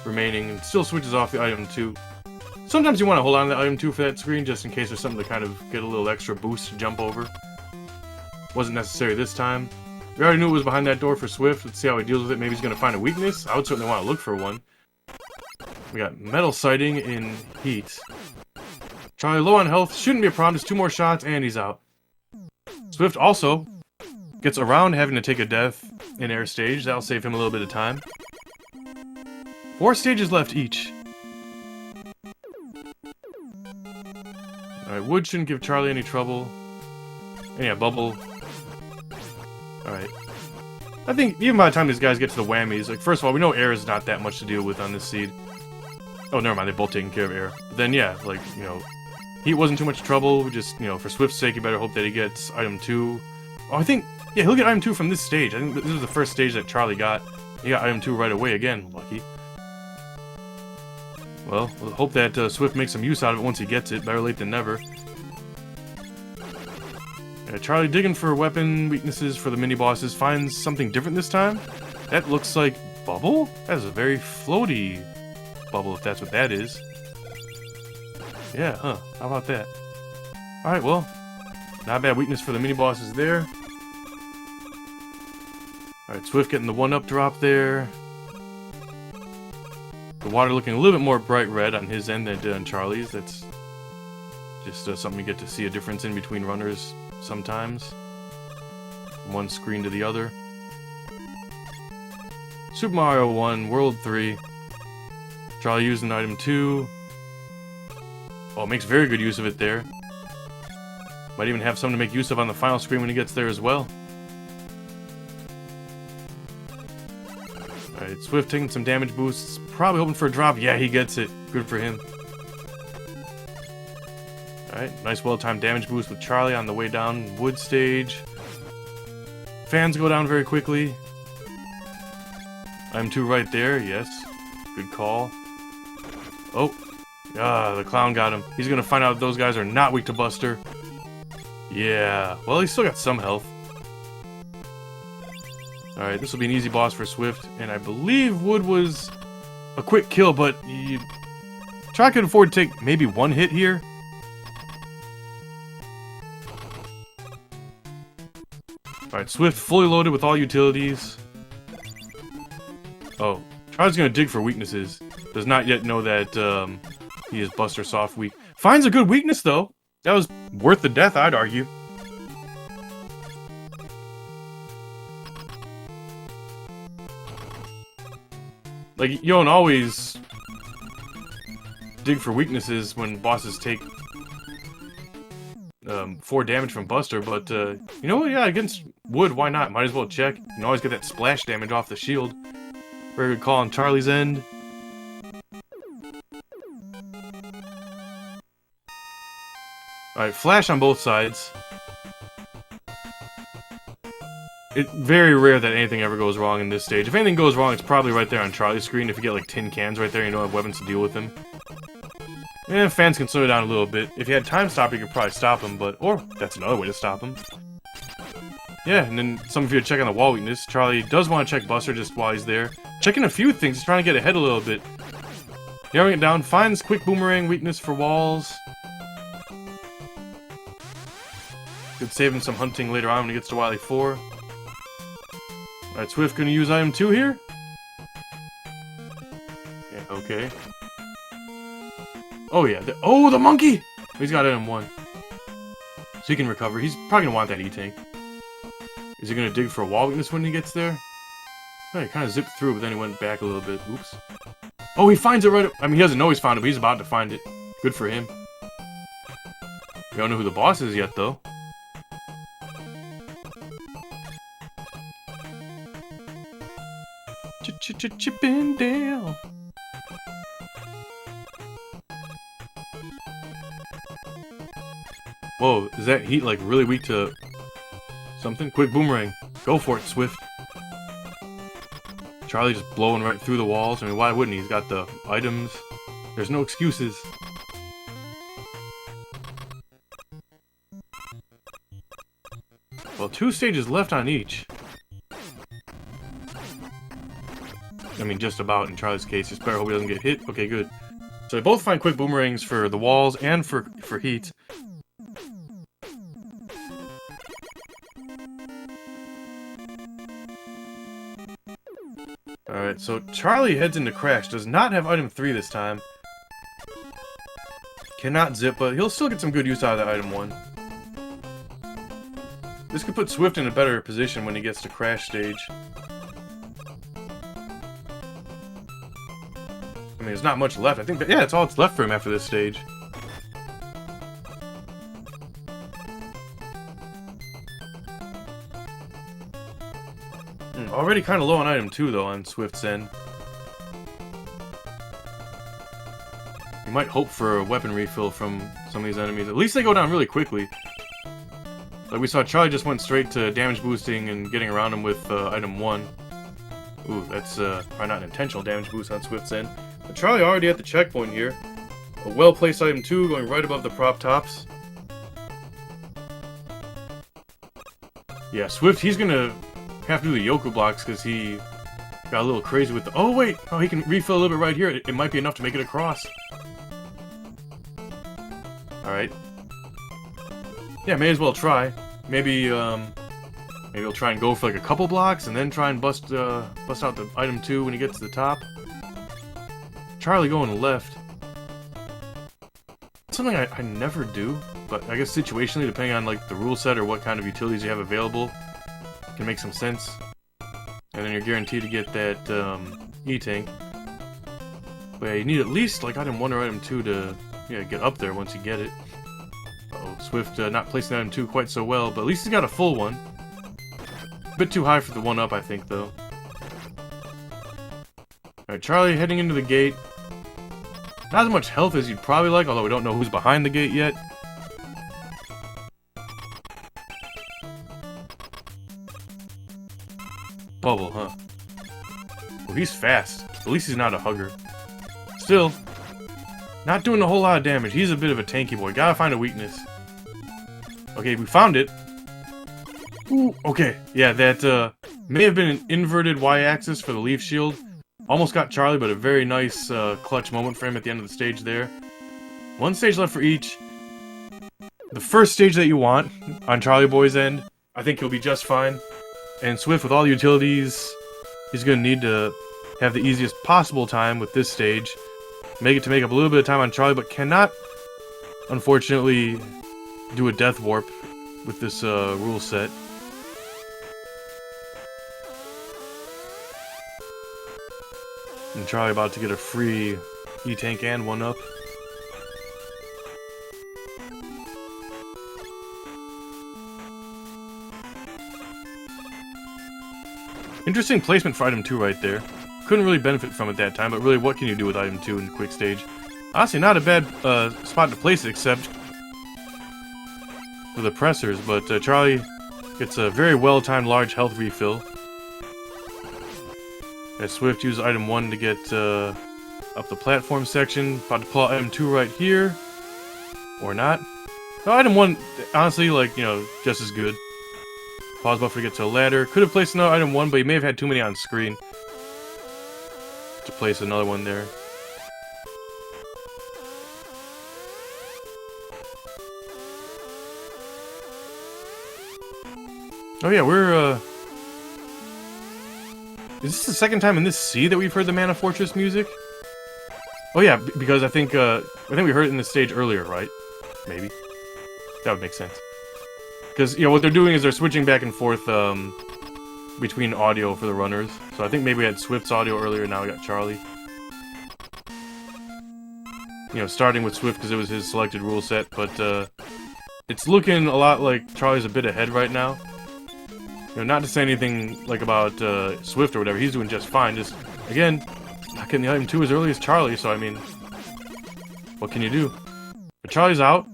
remaining, and still switches off the item 2. Sometimes you want to hold on to the item 2 for that screen, just in case there's something to kind of get a little extra boost to jump over. Wasn't necessary this time. We already knew it was behind that door for Swift. Let's see how he deals with it. Maybe he's going to find a weakness. I would certainly want to look for one. We got metal sighting in heat. Charlie low on health. Shouldn't be a problem. Just 2 more shots, and he's out. Swift also gets around having to take a death an air stage. That'll save him a little bit of time. 4 stages left each. Alright, wood shouldn't give Charlie any trouble. And yeah, bubble. Alright. I think even by the time these guys get to the whammies, like, first of all, we know air is not that much to deal with on this seed. Oh, never mind, they're both taking care of air. But then, yeah, like, you know, heat wasn't too much trouble. Just, you know, for Swift's sake, you better hope that he gets item 2. Oh, I think, yeah, he'll get item 2 from this stage. I think this is the first stage that Charlie got. He got item 2 right away again. Lucky. Well, we'll hope that Swift makes some use out of it once he gets it. Better late than never. Charlie digging for weapon weaknesses for the mini-bosses. Finds something different this time. That looks like bubble? That is a very floaty bubble, if that's what that is. Yeah, huh. How about that? Alright, well. Not bad weakness for the mini-bosses there. Alright, Swift getting the 1-up drop there. The water looking a little bit more bright red on his end than it did on Charlie's. That's just something you get to see a difference in between runners sometimes. From one screen to the other. Super Mario 1, World 3. Charlie using item 2. Oh, makes very good use of it there. Might even have something to make use of on the final screen when he gets there as well. Alright, Swift taking some damage boosts. Probably hoping for a drop. Yeah, he gets it. Good for him. Alright, nice well-timed damage boost with Charlie on the way down wood stage. Fans go down very quickly. Item 2 right there, yes. Good call. Oh. Ah, the clown got him. He's gonna find out those guys are not weak to Buster. Yeah. Well, he's still got some health. Alright, this will be an easy boss for Swift. And I believe wood was a quick kill, but Charlie could afford to take maybe 1 hit here. Alright, Swift fully loaded with all utilities. Oh, Charlie's gonna dig for weaknesses. Does not yet know that he is Buster Soft weak. Finds a good weakness though. That was worth the death, I'd argue. Like, you don't always dig for weaknesses when bosses take 4 damage from Buster, but you know what? Yeah, against wood, why not? Might as well check. You can always get that splash damage off the shield. Very good call on Charlie's end. Alright, flash on both sides. It's very rare that anything ever goes wrong in this stage. If anything goes wrong, it's probably right there on Charlie's screen. If you get like tin cans right there, you don't have weapons to deal with them. And fans can slow it down a little bit. If you had time stop, you could probably stop him, but... Or, that's another way to stop him. Yeah, and then some of you check on the wall weakness. Charlie does want to check Buster just while he's there. Checking a few things, he's trying to get ahead a little bit. Narrowing it down, finds quick boomerang weakness for walls. Could save him some hunting later on when he gets to Wily 4. Alright, Swift gonna use item 2 here? Yeah, okay. Oh yeah, the monkey! He's got item 1. So he can recover. He's probably gonna want that E-Tank. Is he gonna dig for a wall weakness when he gets there? Oh, he kind of zipped through, but then he went back a little bit. Oops. Oh, he finds it right... I mean, he doesn't know he's found it, but he's about to find it. Good for him. We don't know who the boss is yet, though. Chippendale. Whoa, is that heat like really weak to something? Quick boomerang. Go for it, Swift. Charlie just blowing right through the walls. I mean, why wouldn't he? He's got the items. There's no excuses. Well, 2 stages left on each. I mean, just about in Charlie's case. Just better hope he doesn't get hit. Okay, good. So they both find quick boomerangs for the walls and for heat. Alright, so Charlie heads into Crash. Does not have item 3 this time. Cannot zip, but he'll still get some good use out of that item 1. This could put Swift in a better position when he gets to Crash stage. I mean, there's not much left. I think that, yeah, that's all that's left for him after this stage. Already kind of low on item 2, though, on Swift's end. You might hope for a weapon refill from some of these enemies. At least they go down really quickly. Like we saw, Charlie just went straight to damage boosting and getting around him with item 1. Ooh, that's probably not an intentional damage boost on Swift's end. But Charlie already at the checkpoint here. A well-placed item 2 going right above the prop tops. Yeah, Swift, he's gonna have to do the Yoku blocks because he got a little crazy with the... Oh, wait! Oh, he can refill a little bit right here. It might be enough to make it across. Alright. Yeah, may as well try. Maybe he'll try and go for like a couple blocks and then try and bust out the item 2 when he gets to the top. Charlie going left. Something I never do, but I guess situationally, depending on like the rule set or what kind of utilities you have available, can make some sense. And then you're guaranteed to get that E-tank. But yeah, you need at least like item 1 or item 2 to get up there once you get it. Uh-oh, Swift not placing item 2 quite so well, but at least he's got a full one. A bit too high for the 1-up, I think, though. Alright, Charlie heading into the gate. Not as much health as you'd probably like, although we don't know who's behind the gate yet. Bubble, huh? Well, he's fast. At least he's not a hugger. Still, not doing a whole lot of damage. He's a bit of a tanky boy. Gotta find a weakness. Okay, we found it. Ooh, okay, yeah, that may have been an inverted Y-axis for the leaf shield. Almost got Charlie, but a very nice clutch moment for him at the end of the stage there. One stage left for each. The first stage that you want on Charlieboy's end, I think he'll be just fine. And Swift, with all the utilities, he's going to need to have the easiest possible time with this stage. Make up a little bit of time on Charlie, but cannot, unfortunately, do a death warp with this rule set. And Charlie about to get a free E-tank and 1-up. Interesting placement for item 2 right there. Couldn't really benefit from it that time, but really what can you do with item 2 in the quick stage? Honestly, not a bad spot to place it, except for the pressers, but Charlie gets a very well-timed large health refill. As Swift uses item 1 to get up the platform section. About to pull out item 2 right here. Or not. No, item 1, honestly, like, just as good. Pause buffer to get to a ladder. Could have placed another item 1, but he may have had too many on screen to place another one there. Oh yeah, we're is this the second time in this sea that we've heard the Mana Fortress music? Oh yeah, because I think we heard it in the stage earlier, right? Maybe. That would make sense. Because, what they're doing is they're switching back and forth between audio for the runners. So I think maybe we had Swift's audio earlier, now we got Charlie. Starting with Swift because it was his selected rule set, but it's looking a lot like Charlie's a bit ahead right now. Not to say anything like about Swift or whatever, he's doing just fine. Just, again, not getting the item 2 as early as Charlie, so I mean, what can you do? But Charlie's out.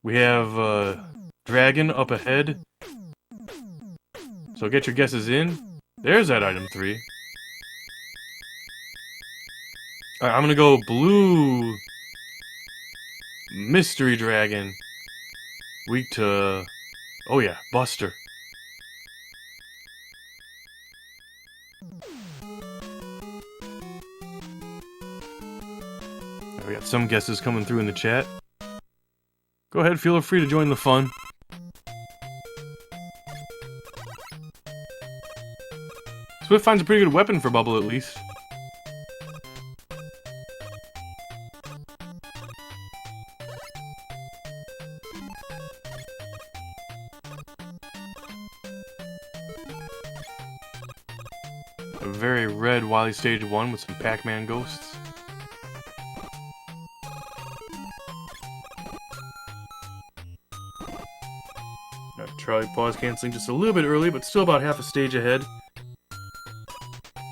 We have Dragon up ahead. So get your guesses in. There's that item 3. Alright, I'm gonna go blue. Mystery Dragon. Weak to... Oh yeah, Buster. We got some guesses coming through in the chat. Go ahead, feel free to join the fun. Swift finds a pretty good weapon for Bubble, at least. A very red Wily Stage 1 with some Pac-Man ghosts. Charlie pause canceling just a little bit early, but still about half a stage ahead.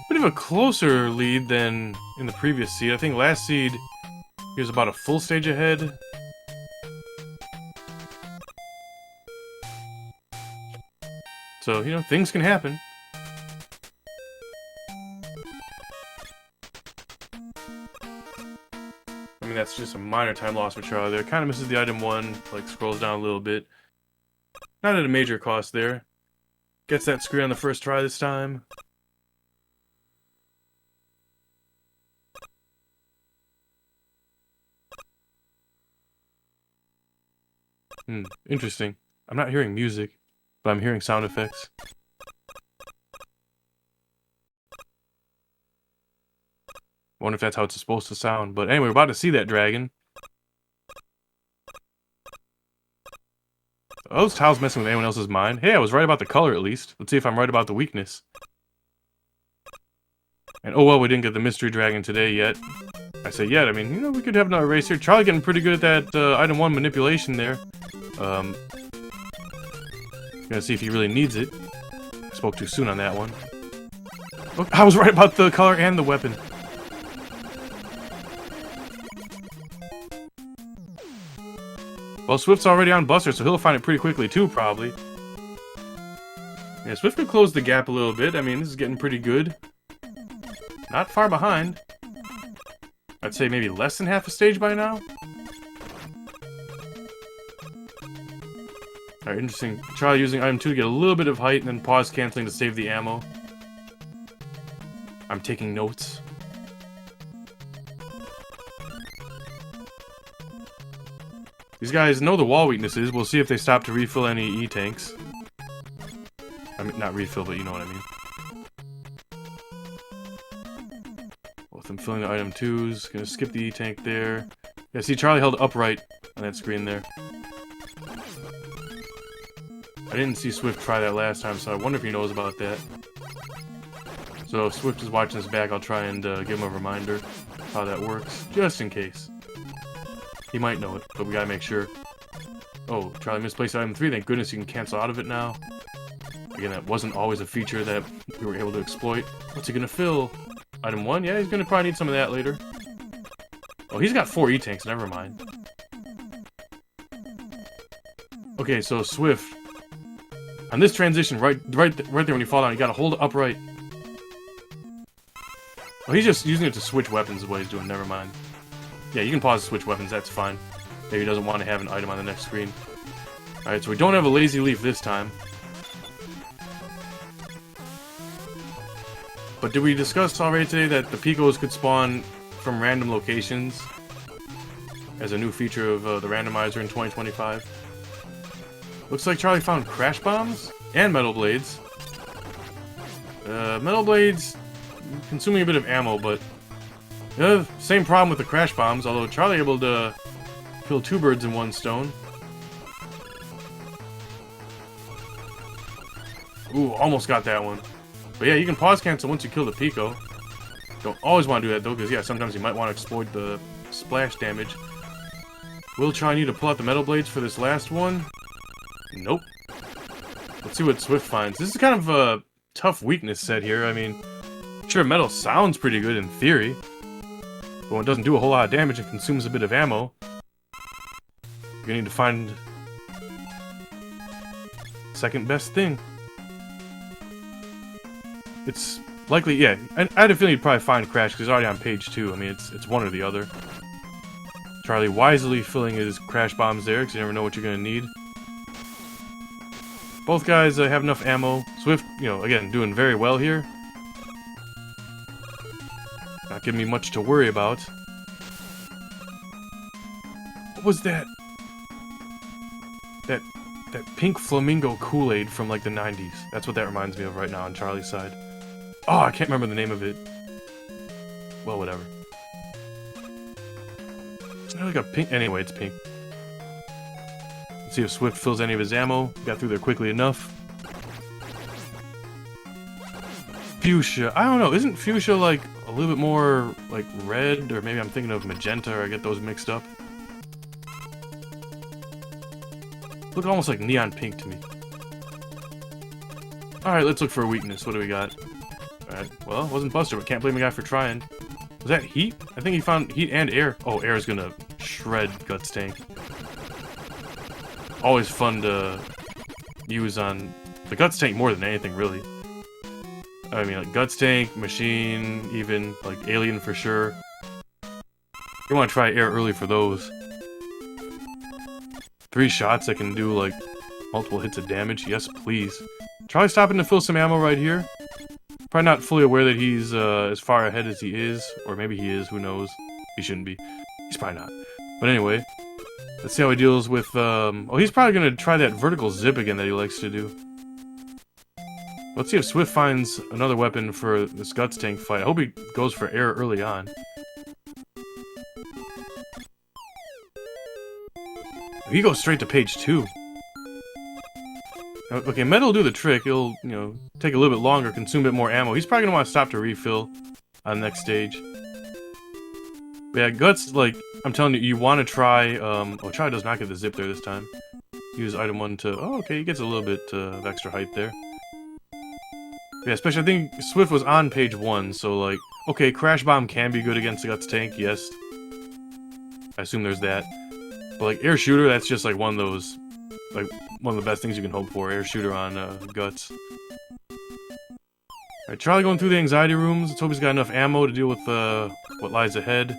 Bit of a closer lead than in the previous seed. I think last seed he was about a full stage ahead. So, you know, things can happen. I mean, that's just a minor time loss for Charlie there. Kind of misses the item 1, like scrolls down a little bit. Not at a major cost there. Gets that screen on the first try this time. Interesting. I'm not hearing music, but I'm hearing sound effects. Wonder if that's how it's supposed to sound. But anyway, we're about to see that dragon. Oh, those tiles messing with anyone else's mind? Hey, I was right about the color at least. Let's see if I'm right about the weakness. And oh well, we didn't get the mystery dragon today yet. I say yet, I mean, you know, we could have another race here. Charlie getting pretty good at that item 1 manipulation there. Gonna see if he really needs it. I spoke too soon on that one. Oh, I was right about the color and the weapon. Well, Swift's already on Buster, so he'll find it pretty quickly too, probably. Yeah, Swift could close the gap a little bit. I mean, this is getting pretty good. Not far behind. I'd say maybe less than half a stage by now. Alright, interesting. Charlie using item 2 to get a little bit of height and then pause canceling to save the ammo. I'm taking notes. These guys know the wall weaknesses. We'll see if they stop to refill any E-tanks. I mean, not refill, but you know what I mean. With them filling the item 2s. Gonna skip the E-tank there. Yeah, see, Charlie held upright on that screen there. I didn't see Swift try that last time, so I wonder if he knows about that. So if Swift is watching this back, I'll try and give him a reminder how that works, just in case. He might know it, but we gotta make sure. Oh, Charlie misplaced item 3. Thank goodness you can cancel out of it now. Again, that wasn't always a feature that we were able to exploit. What's he gonna fill? Item 1? Yeah, he's gonna probably need some of that later. Oh, he's got 4 E-tanks, never mind. Okay, so Swift. On this transition, right there when you fall down, you gotta hold it upright. Oh, he's just using it to switch weapons is what he's doing, never mind. Yeah, you can pause to switch weapons, that's fine. Maybe he doesn't want to have an item on the next screen. Alright, so we don't have a lazy leaf this time. But did we discuss already today that the Picos could spawn from random locations as a new feature of the randomizer in 2025? Looks like Charlie found crash bombs and metal blades. Metal blades consuming a bit of ammo, but same problem with the crash bombs, although Charlie able to kill 2 birds in 1 stone. Ooh, almost got that one. But yeah, you can pause cancel once you kill the Pico. Don't always want to do that though, because yeah, sometimes you might want to exploit the splash damage. Will Charlie need to pull out the metal blades for this last one? Nope. Let's see what Swift finds. This is kind of a tough weakness set here. I mean, sure, metal sounds pretty good in theory, but when it doesn't do a whole lot of damage and consumes a bit of ammo, you're gonna need to find second best thing. It's likely, yeah, I had a feeling you'd probably find Crash because he's already on page 2. I mean, it's one or the other. Charlie wisely filling his crash bombs there because you never know what you're gonna need. Both guys have enough ammo. Swift, you know, again, doing very well here. Not giving me much to worry about. What was that? That pink flamingo Kool-Aid from like the 90s. That's what that reminds me of right now on Charlie's side. Oh, I can't remember the name of it. Well, whatever. It's not like a pink. Anyway, it's pink. Let's see if Swift fills any of his ammo. Got through there quickly enough. Fuchsia. I don't know. Isn't fuchsia like a little bit more like red, or maybe I'm thinking of magenta, or I get those mixed up? Look almost like neon pink to me. Alright, let's look for a weakness. What do we got? Alright, well, it wasn't Buster, but can't blame the guy for trying. Was that heat? I think he found heat and air. Oh, air is gonna shred Guts Tank. Always fun to use on the Guts Tank more than anything, really. I mean, like Guts Tank, Machine, even like Alien for sure. You want to try air early for those. 3 shots that can do like multiple hits of damage. Yes, please. Charlie's stopping to fill some ammo right here. Probably not fully aware that he's as far ahead as he is, or maybe he is. Who knows? He shouldn't be. He's probably not. But anyway, let's see how he deals with. Oh, he's probably gonna try that vertical zip again that he likes to do. Let's see if Swift finds another weapon for this Guts Tank fight. I hope he goes for air early on. He goes straight to page 2. Okay, metal will do the trick. It'll, you know, take a little bit longer, consume a bit more ammo. He's probably gonna want to stop to refill on the next stage. But yeah, Guts, like, I'm telling you, you want to try, oh, Charlie does not get the zip there this time. Use item 1 to, oh, okay, he gets a little bit of extra height there. Yeah, especially I think Swift was on page 1, so like, okay, Crash Bomb can be good against the Guts Tank, yes. I assume there's that. But like, Air Shooter, that's just like one of those, like, one of the best things you can hope for, Air Shooter on Guts. Alright, Charlie going through the anxiety rooms. Let's hope he's got enough ammo to deal with what lies ahead.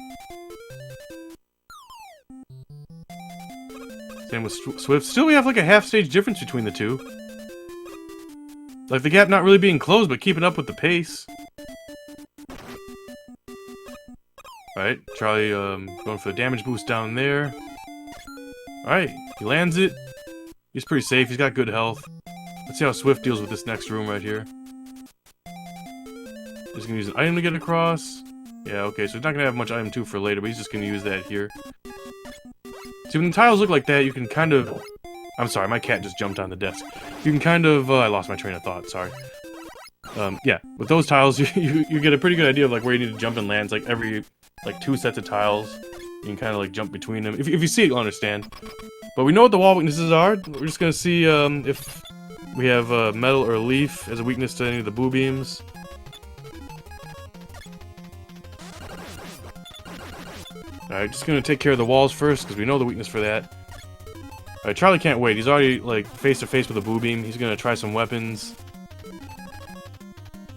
Same with Swift. Still, we have like a half-stage difference between the two. Like, the gap not really being closed, but keeping up with the pace. Alright, Charlie going for the damage boost down there. Alright, he lands it. He's pretty safe, he's got good health. Let's see how Swift deals with this next room right here. He's gonna use an item to get across. Yeah, okay, so he's not gonna have much item 2 for later, but he's just gonna use that here. See, when the tiles look like that, you can kind of... I'm sorry, my cat just jumped on the desk. You can kind of... I lost my train of thought, sorry. Yeah, with those tiles, you get a pretty good idea of like where you need to jump and land. Like every... like 2 sets of tiles. You can kind of like jump between them. If you see it, you'll understand. But we know what the wall weaknesses are. We're just gonna see if we have metal or leaf as a weakness to any of the boo beams. Alright, just gonna take care of the walls first, because we know the weakness for that. Alright, Charlie can't wait. He's already, like, face to face with a boo beam. He's gonna try some weapons.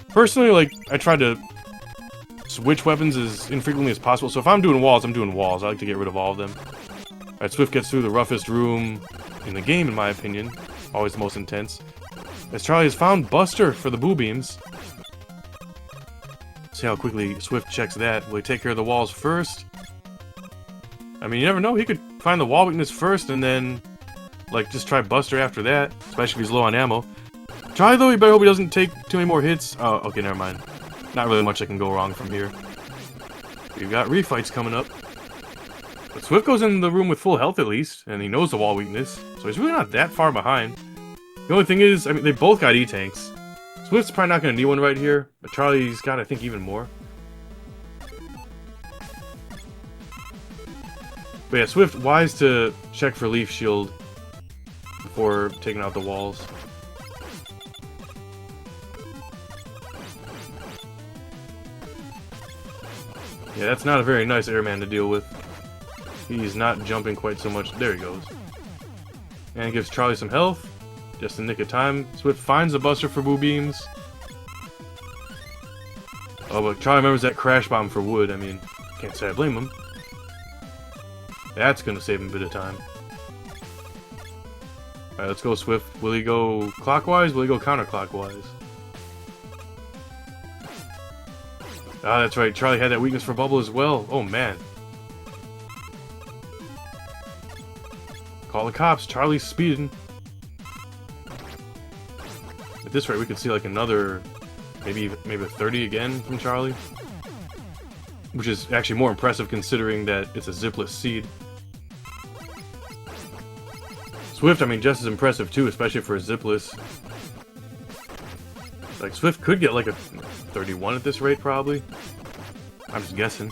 Personally, like, I try to switch weapons as infrequently as possible. So if I'm doing walls, I'm doing walls. I like to get rid of all of them. Alright, Swift gets through the roughest room in the game, in my opinion. Always the most intense. As Charlie has found Buster for the boo beams. See how quickly Swift checks that. Will he take care of the walls first? I mean, you never know. He could find the wall weakness first and then, like, just try Buster after that. Especially if he's low on ammo. Charlie, though, you better hope he doesn't take too many more hits. Oh, okay, never mind. Not really much that can go wrong from here. We've got refights coming up. But Swift goes in the room with full health at least, and he knows the wall weakness. So he's really not that far behind. The only thing is, I mean, they both got E-tanks. Swift's probably not going to need one right here, but Charlie's got, I think, even more. But yeah, Swift, wise to check for Leaf Shield before taking out the walls. Yeah, that's not a very nice airman to deal with. He's not jumping quite so much. There he goes. And gives Charlie some health. Just in the nick of time. Swift finds the Buster for boo beams. Oh, but Charlie remembers that crash bomb for wood. I mean, can't say I blame him. That's gonna save him a bit of time. Alright, let's go Swift. Will he go clockwise? Will he go counterclockwise? Ah, that's right. Charlie had that weakness for bubble as well. Oh, man. Call the cops. Charlie's speeding. At this rate, we could see like another, maybe a 30 again from Charlie. Which is actually more impressive considering that it's a zipless seed. Swift, I mean, just as impressive too, especially for a zipless. Like, Swift could get like a 31 at this rate, probably. I'm just guessing.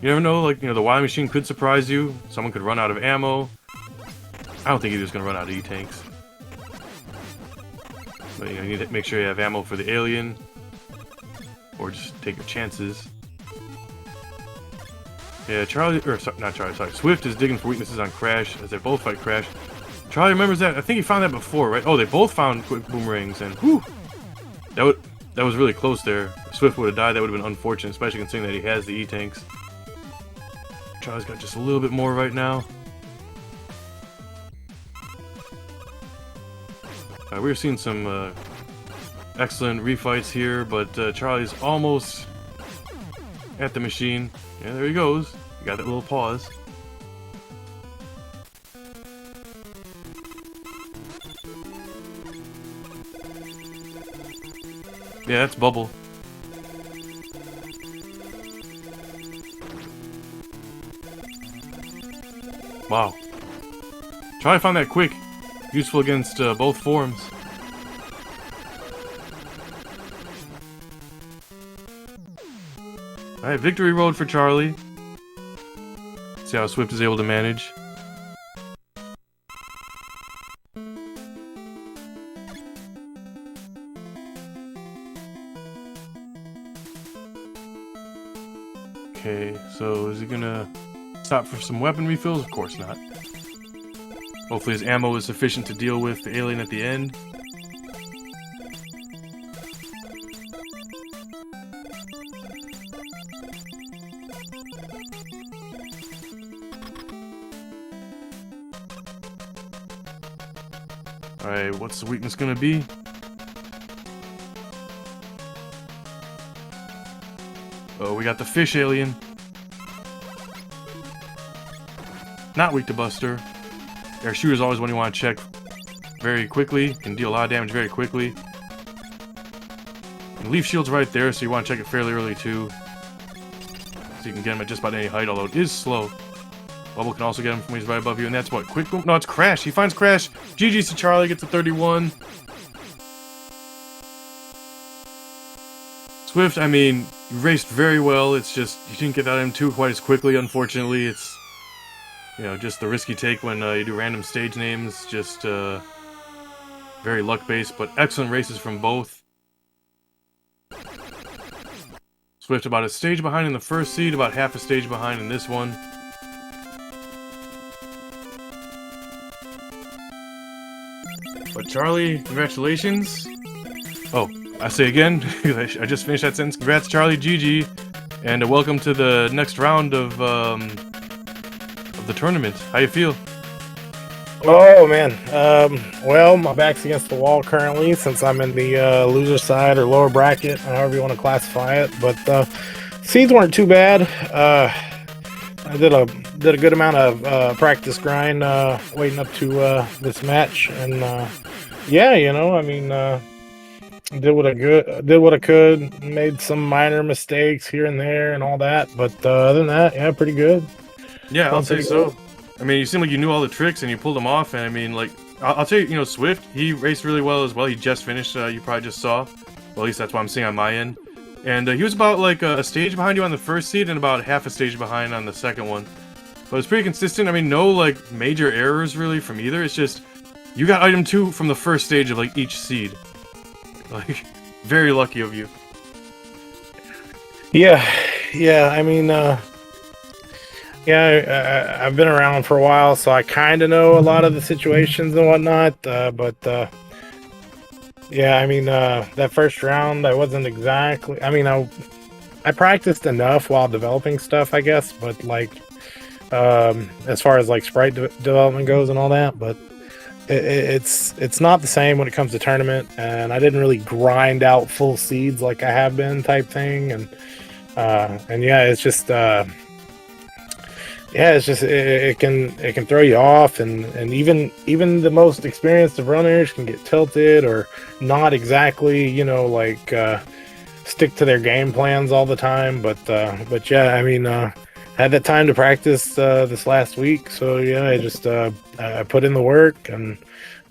You never know, like, you know, the Y machine could surprise you. Someone could run out of ammo. I don't think either's gonna run out of E-tanks. But, you know, you need to make sure you have ammo for the alien. Or just take your chances. Yeah, Swift is digging for weaknesses on Crash, as they both fight Crash. Charlie remembers that. I think he found that before, right? Oh, they both found quick boomerangs, and whew! That was really close there. If Swift would have died, that would have been unfortunate, especially considering that he has the E-tanks. Charlie's got just a little bit more right now. We're seeing some excellent refights here, but Charlie's almost at the machine. Yeah, there he goes. You got that little pause. Yeah, that's Bubble. Wow. Charlie found that quick. Useful against both forms. Alright, victory road for Charlie. See how Swift is able to manage. Okay, so is he gonna stop for some weapon refills? Of course not. Hopefully his ammo is sufficient to deal with the alien at the end. Alright, what's the weakness gonna be? Oh, we got the fish alien. Not weak to Buster. Air shooter's always one you want to check very quickly. Can deal a lot of damage very quickly. And leaf shield's right there, so you want to check it fairly early too. So you can get him at just about any height, although it is slow. Bubble can also get him from when he's right above you, and that's what? Quick boom? No, it's Crash. He finds Crash. GG's to Charlie, gets a 31. Swift, I mean, you raced very well. It's just, you didn't get that M2 quite as quickly, unfortunately. It's, you know, just the risky take when you do random stage names. Just very luck-based, but excellent races from both. Swift about a stage behind in the first seed, about half a stage behind in this one. But Charlie, congratulations. Oh, I say again, I just finished that sentence. Congrats, Charlie, GG, and welcome to the next round of the tournament. How you feel? Oh man, well, my back's against the wall currently since I'm in the loser side or lower bracket, however you want to classify it. But seeds weren't too bad. I did a good amount of practice grind waiting up to this match, and yeah, you know, I mean, did what I could, made some minor mistakes here and there and all that, but other than that, yeah, pretty good. Yeah, I'll say so. I mean, you seem like you knew all the tricks and you pulled them off, and I mean, like, I'll tell you, you know, Swift, he raced really well as well. He just finished, you probably just saw. Well, at least that's what I'm seeing on my end. And he was about, like, a stage behind you on the first seed and about half a stage behind on the second one. But it's pretty consistent. I mean, no, like, major errors, really, from either. It's just, you got item 2 from the first stage of, like, each seed. Like, very lucky of you. Yeah, I mean, yeah, I've been around for a while, so I kind of know a lot of the situations and whatnot, but yeah, I mean, that first round, I wasn't exactly, I mean, I practiced enough while developing stuff, I guess, but like, as far as like sprite development goes and all that, but it's not the same when it comes to tournament, and I didn't really grind out full seeds like I have been type thing, and yeah, it's just, yeah, it's just it can throw you off, and even the most experienced of runners can get tilted or not exactly, you know, like stick to their game plans all the time. But yeah, I mean, had that time to practice this last week, so yeah, I just I put in the work, and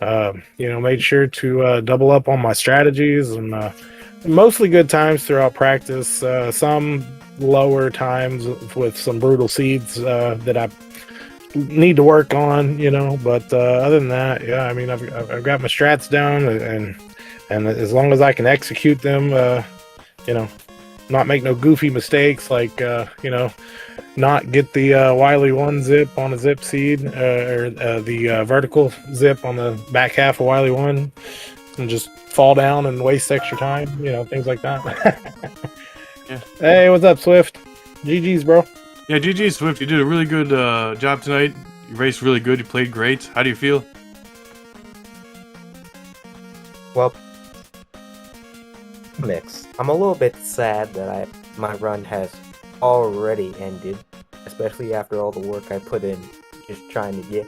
Made sure to double up on my strategies, and mostly good times throughout practice. Some lower times with some brutal seeds that I need to work on, But other than that, yeah, I mean, I've got my strats down, and as long as I can execute them, not make no goofy mistakes like not get the Wily 1 zip on a zip seed, or the vertical zip on the back half of Wily 1, and just fall down and waste extra time, things like that. Yeah. Hey, what's up, Swift? GG's, bro. Yeah, GG, Swift. You did a really good job tonight. You raced really good. You played great. How do you feel? Well, mix. I'm a little bit sad that my run has already ended, especially after all the work I put in just trying to get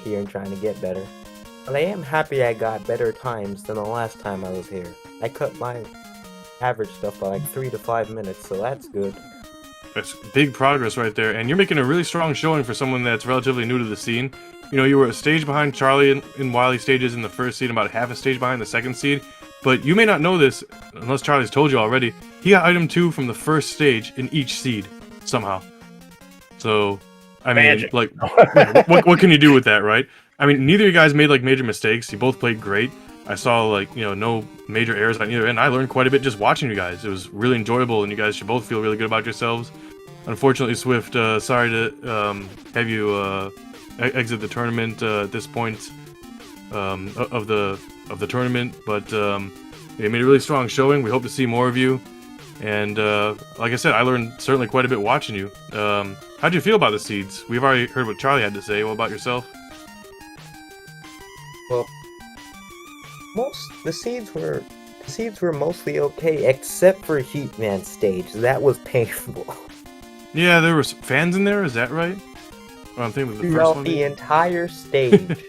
here and trying to get better. But I am happy I got better times than the last time I was here. I cut my average stuff by like 3 to 5 minutes, so that's good. That's big progress right there, and you're making a really strong showing for someone that's relatively new to the scene. You were a stage behind Charlie in Wily stages in the first seed, about half a stage behind the second seed. But you may not know this, unless Charlie's told you already. He got item 2 from the first stage in each seed, somehow. So, I mean, Magic. like, what can you do with that, right? I mean, neither of you guys made, like, major mistakes. You both played great. I saw, like, no major errors on either end. I learned quite a bit just watching you guys. It was really enjoyable, and you guys should both feel really good about yourselves. Unfortunately, Swift, sorry to have you exit the tournament at this point of the tournament, but you made a really strong showing. We hope to see more of you, and like I said, I learned certainly quite a bit watching you. How'd you feel about the seeds? We've already heard what Charlie had to say. What about yourself? Well, the seeds were mostly okay, except for Heatman stage. That was painful. Yeah, there were fans in there. Is that right? Or I'm thinking of the first Throughout one. the entire stage.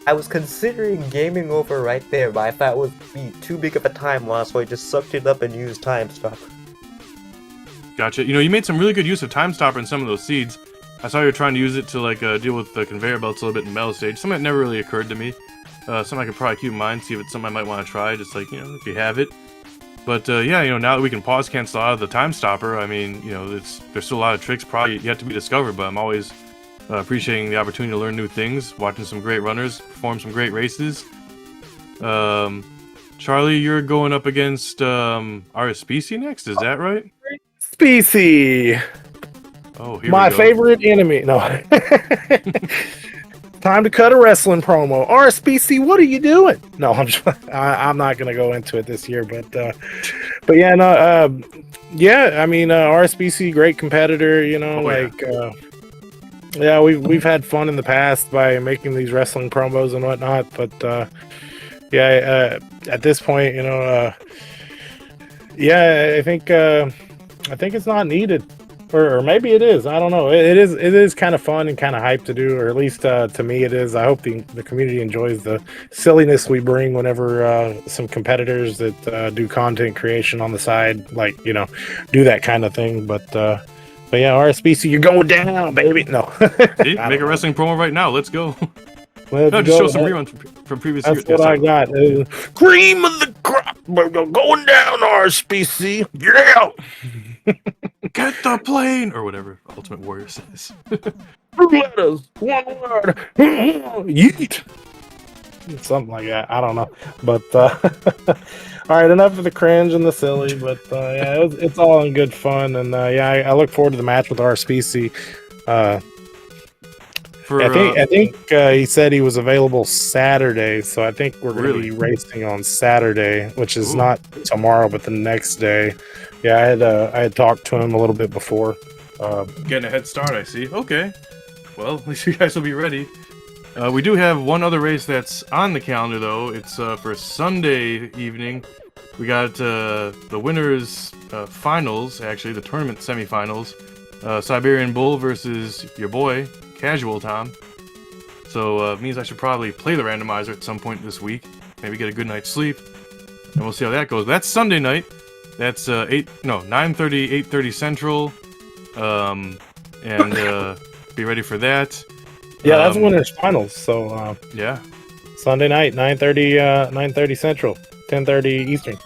I was considering gaming over right there, but I thought it would be too big of a time loss, so I just sucked it up and used Time Stopper. Gotcha. You made some really good use of Time Stopper in some of those seeds. I saw you were trying to use it to like deal with the conveyor belts a little bit in Metal Stage. Something that never really occurred to me. Something I could probably keep in mind, see if it's something I might want to try, just like, if you have it. But yeah, now that we can pause cancel out of the Time Stopper, I mean, there's still a lot of tricks probably yet to be discovered, but I'm always appreciating the opportunity to learn new things, watching some great runners perform some great races. Charlie, you're going up against RSPC next, is that right? Species. Oh, here My we go. favorite enemy. No. Time to cut a wrestling promo. RSPC, what are you doing? No, I'm not gonna go into it this year, but yeah, no, yeah, I mean, RSPC, great competitor, yeah, we've had fun in the past by making these wrestling promos and whatnot, but yeah, at this point, yeah, I think it's not needed. Or maybe it is. I don't know. It is kind of fun and kind of hype to do, or at least to me it is. I hope the community enjoys the silliness we bring whenever some competitors that do content creation on the side, like, do that kind of thing. But yeah, RSPC, you're going down, baby. No. See, make a wrestling promo right now. Let's go. Let's no, just show some reruns from previous years. That's what I got. Cream of the crop. We're going down, RSPC. Yeah. Get the plane! Or whatever Ultimate Warrior says. 2 letters, 1 word. Yeet. Something like that. I don't know. But, all right, enough of the cringe and the silly. But, yeah, it's all in good fun. And, yeah, I look forward to the match with RSPC. I think he said he was available Saturday. So I think we're going to be racing on Saturday, which is not tomorrow, but the next day. Yeah, I had talked to him a little bit before. Getting a head start, I see. Okay. Well, at least you guys will be ready. We do have one other race that's on the calendar, though. It's for Sunday evening. We got the winners' finals, actually, the tournament semifinals. Siberian Bull versus your boy, Casual Tom. So, it means I should probably play the randomizer at some point this week. Maybe get a good night's sleep. And we'll see how that goes. That's Sunday night. That's 9:30, 8:30 Central, and be ready for that. Yeah, that's winners finals. So yeah, Sunday night, 9:30 Central, 10:30 Eastern.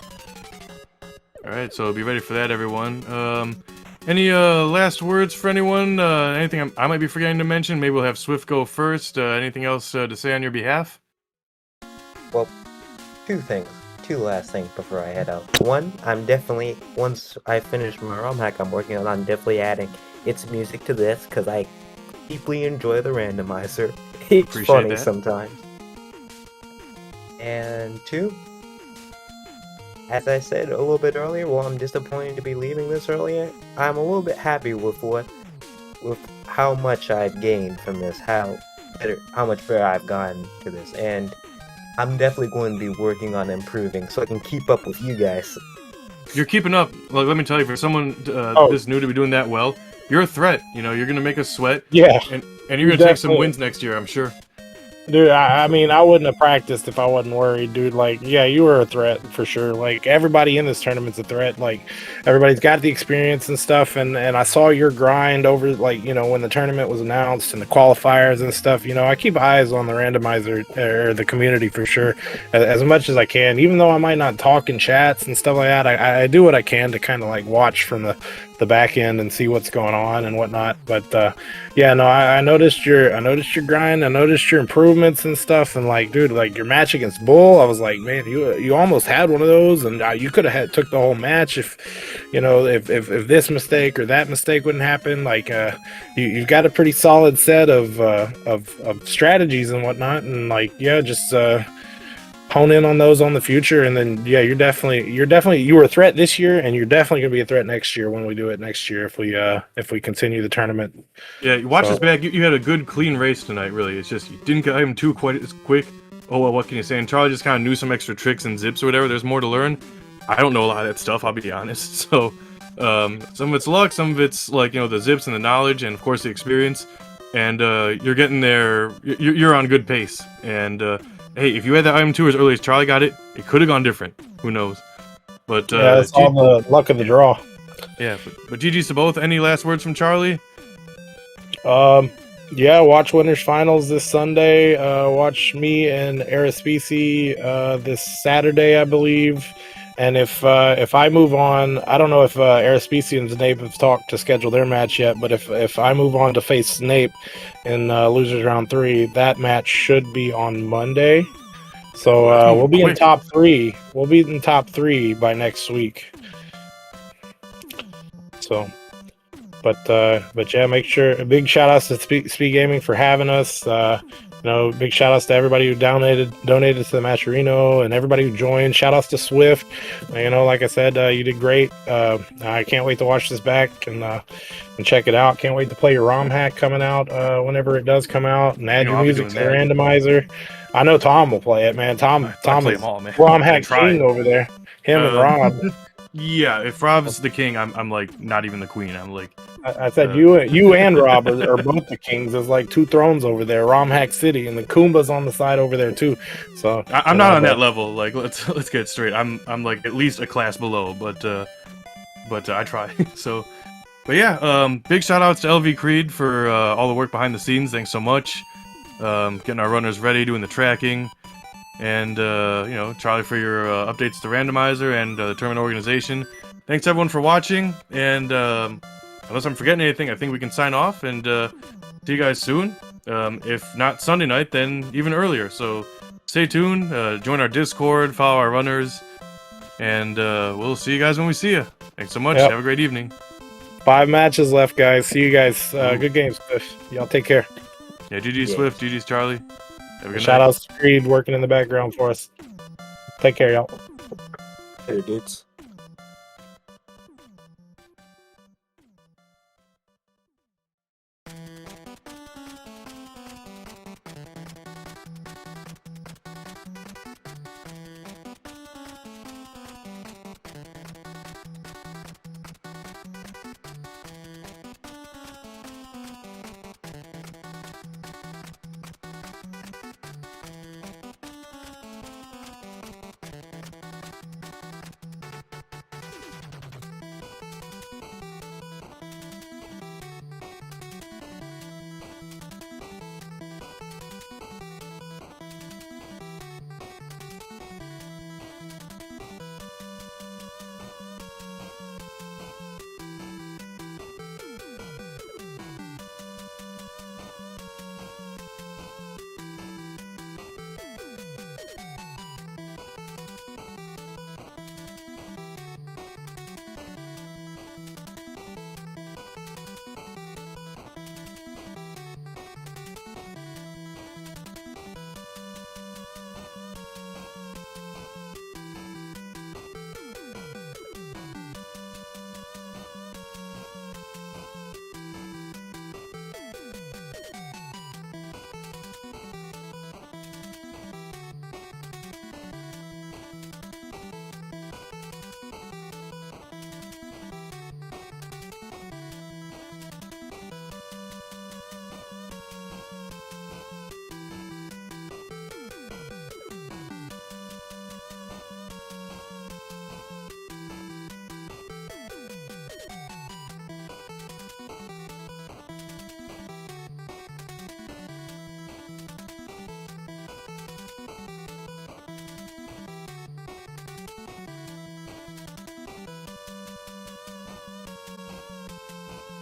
All right, so be ready for that, everyone. Any last words for anyone? Anything I might be forgetting to mention? Maybe we'll have Swift go first. Anything else to say on your behalf? Well, two last things before I head out. One, once I finish my ROM hack I'm working on, I'm definitely adding its music to this, because I deeply enjoy the randomizer. It's Appreciate funny that. sometimes. And two, as I said a little bit earlier, while I'm disappointed to be leaving this earlier, I'm a little bit happy with how much I've gained from this, how much better I've gotten to this, and I'm definitely going to be working on improving so I can keep up with you guys. You're keeping up. Like, let me tell you, for someone this new to be doing that well, you're a threat. You know, you're gonna make us sweat. Yeah, And you're gonna take some definitely. wins next year, I'm sure. Dude, I mean, I wouldn't have practiced if I wasn't worried, dude. Like, yeah, you were a threat for sure. Like, everybody in this tournament's a threat. Like, everybody's got the experience and stuff. And I saw your grind over, like, you know, when the tournament was announced and the qualifiers and stuff. You know, I keep eyes on the randomizer or the community for sure, as much as I can. Even though I might not talk in chats and stuff like that, I do what I can to kind of like watch from the back end and see what's going on and whatnot. But yeah, no, I noticed your grind. I noticed your improvements and stuff. And like, dude, like your match against Bull, I was like, man, you almost had one of those, and you could have took the whole match if, you know, if this mistake or that mistake wouldn't happen. Like, you've got a pretty solid set of strategies and whatnot. And like, yeah, just hone in on those on the future, and then yeah, you were a threat this year, and you're definitely gonna be a threat next year when we do it next year if we continue the tournament. Yeah, you watch this back. You had a good, clean race tonight. Really, it's just you didn't get item 2 quite as quick. Oh well, what can you say? And Charlie just kind of knew some extra tricks and zips or whatever. There's more to learn. I don't know a lot of that stuff, I'll be honest. So some of it's luck, some of it's like, you know, the zips and the knowledge, and of course the experience. And you're getting there. You're on good pace. And hey, if you had that item 2 as early as Charlie got it, it could have gone different. Who knows? But yeah, it's all the luck of the draw. Yeah, but GG's to both. Any last words from Charlie? Yeah, watch Winners Finals this Sunday. Watch me and Araspeci this Saturday, I believe. And if I move on, I don't know if Araspeci and Snape have talked to schedule their match yet, but if I move on to face Snape in Losers Round 3, that match should be on Monday. So we'll be in top 3. We'll be in top 3 by next week. So, but yeah, make sure a big shout outs to SpeedGaming for having us. You know, big shout outs to everybody who donated to the Matcherino, and everybody who joined. Shout outs to Swift. You know, like I said, you did great. I can't wait to watch this back and check it out. Can't wait to play your ROM hack coming out whenever it does come out, and add your music to the randomizer. I know Tom will play it, man. Tom is ROM hack king over there. Him and Rob. Yeah, if Rob's the king, I'm like not even the queen. I'm like, I said you and Rob are both the kings. There's like 2 thrones over there, Rom Hack City, and the Kumba's on the side over there too. So I'm not on that level. Like, let's get it straight. I'm like at least a class below, but I try. So, but yeah, big shout outs to LV Creed for all the work behind the scenes. Thanks so much. Getting our runners ready, doing the tracking. And, you know, Charlie for your updates to Randomizer and the tournament organization. Thanks, everyone, for watching. And unless I'm forgetting anything, I think we can sign off and see you guys soon. If not Sunday night, then even earlier. So stay tuned, join our Discord, follow our runners, and we'll see you guys when we see you. Thanks so much. Yep. Have a great evening. 5 matches left, guys. See you guys. Good games. Y'all take care. Yeah, GG Swift, GG's Charlie. Have a good Shout night. outs to Creed working in the background for us. Take care, y'all. Later, dudes.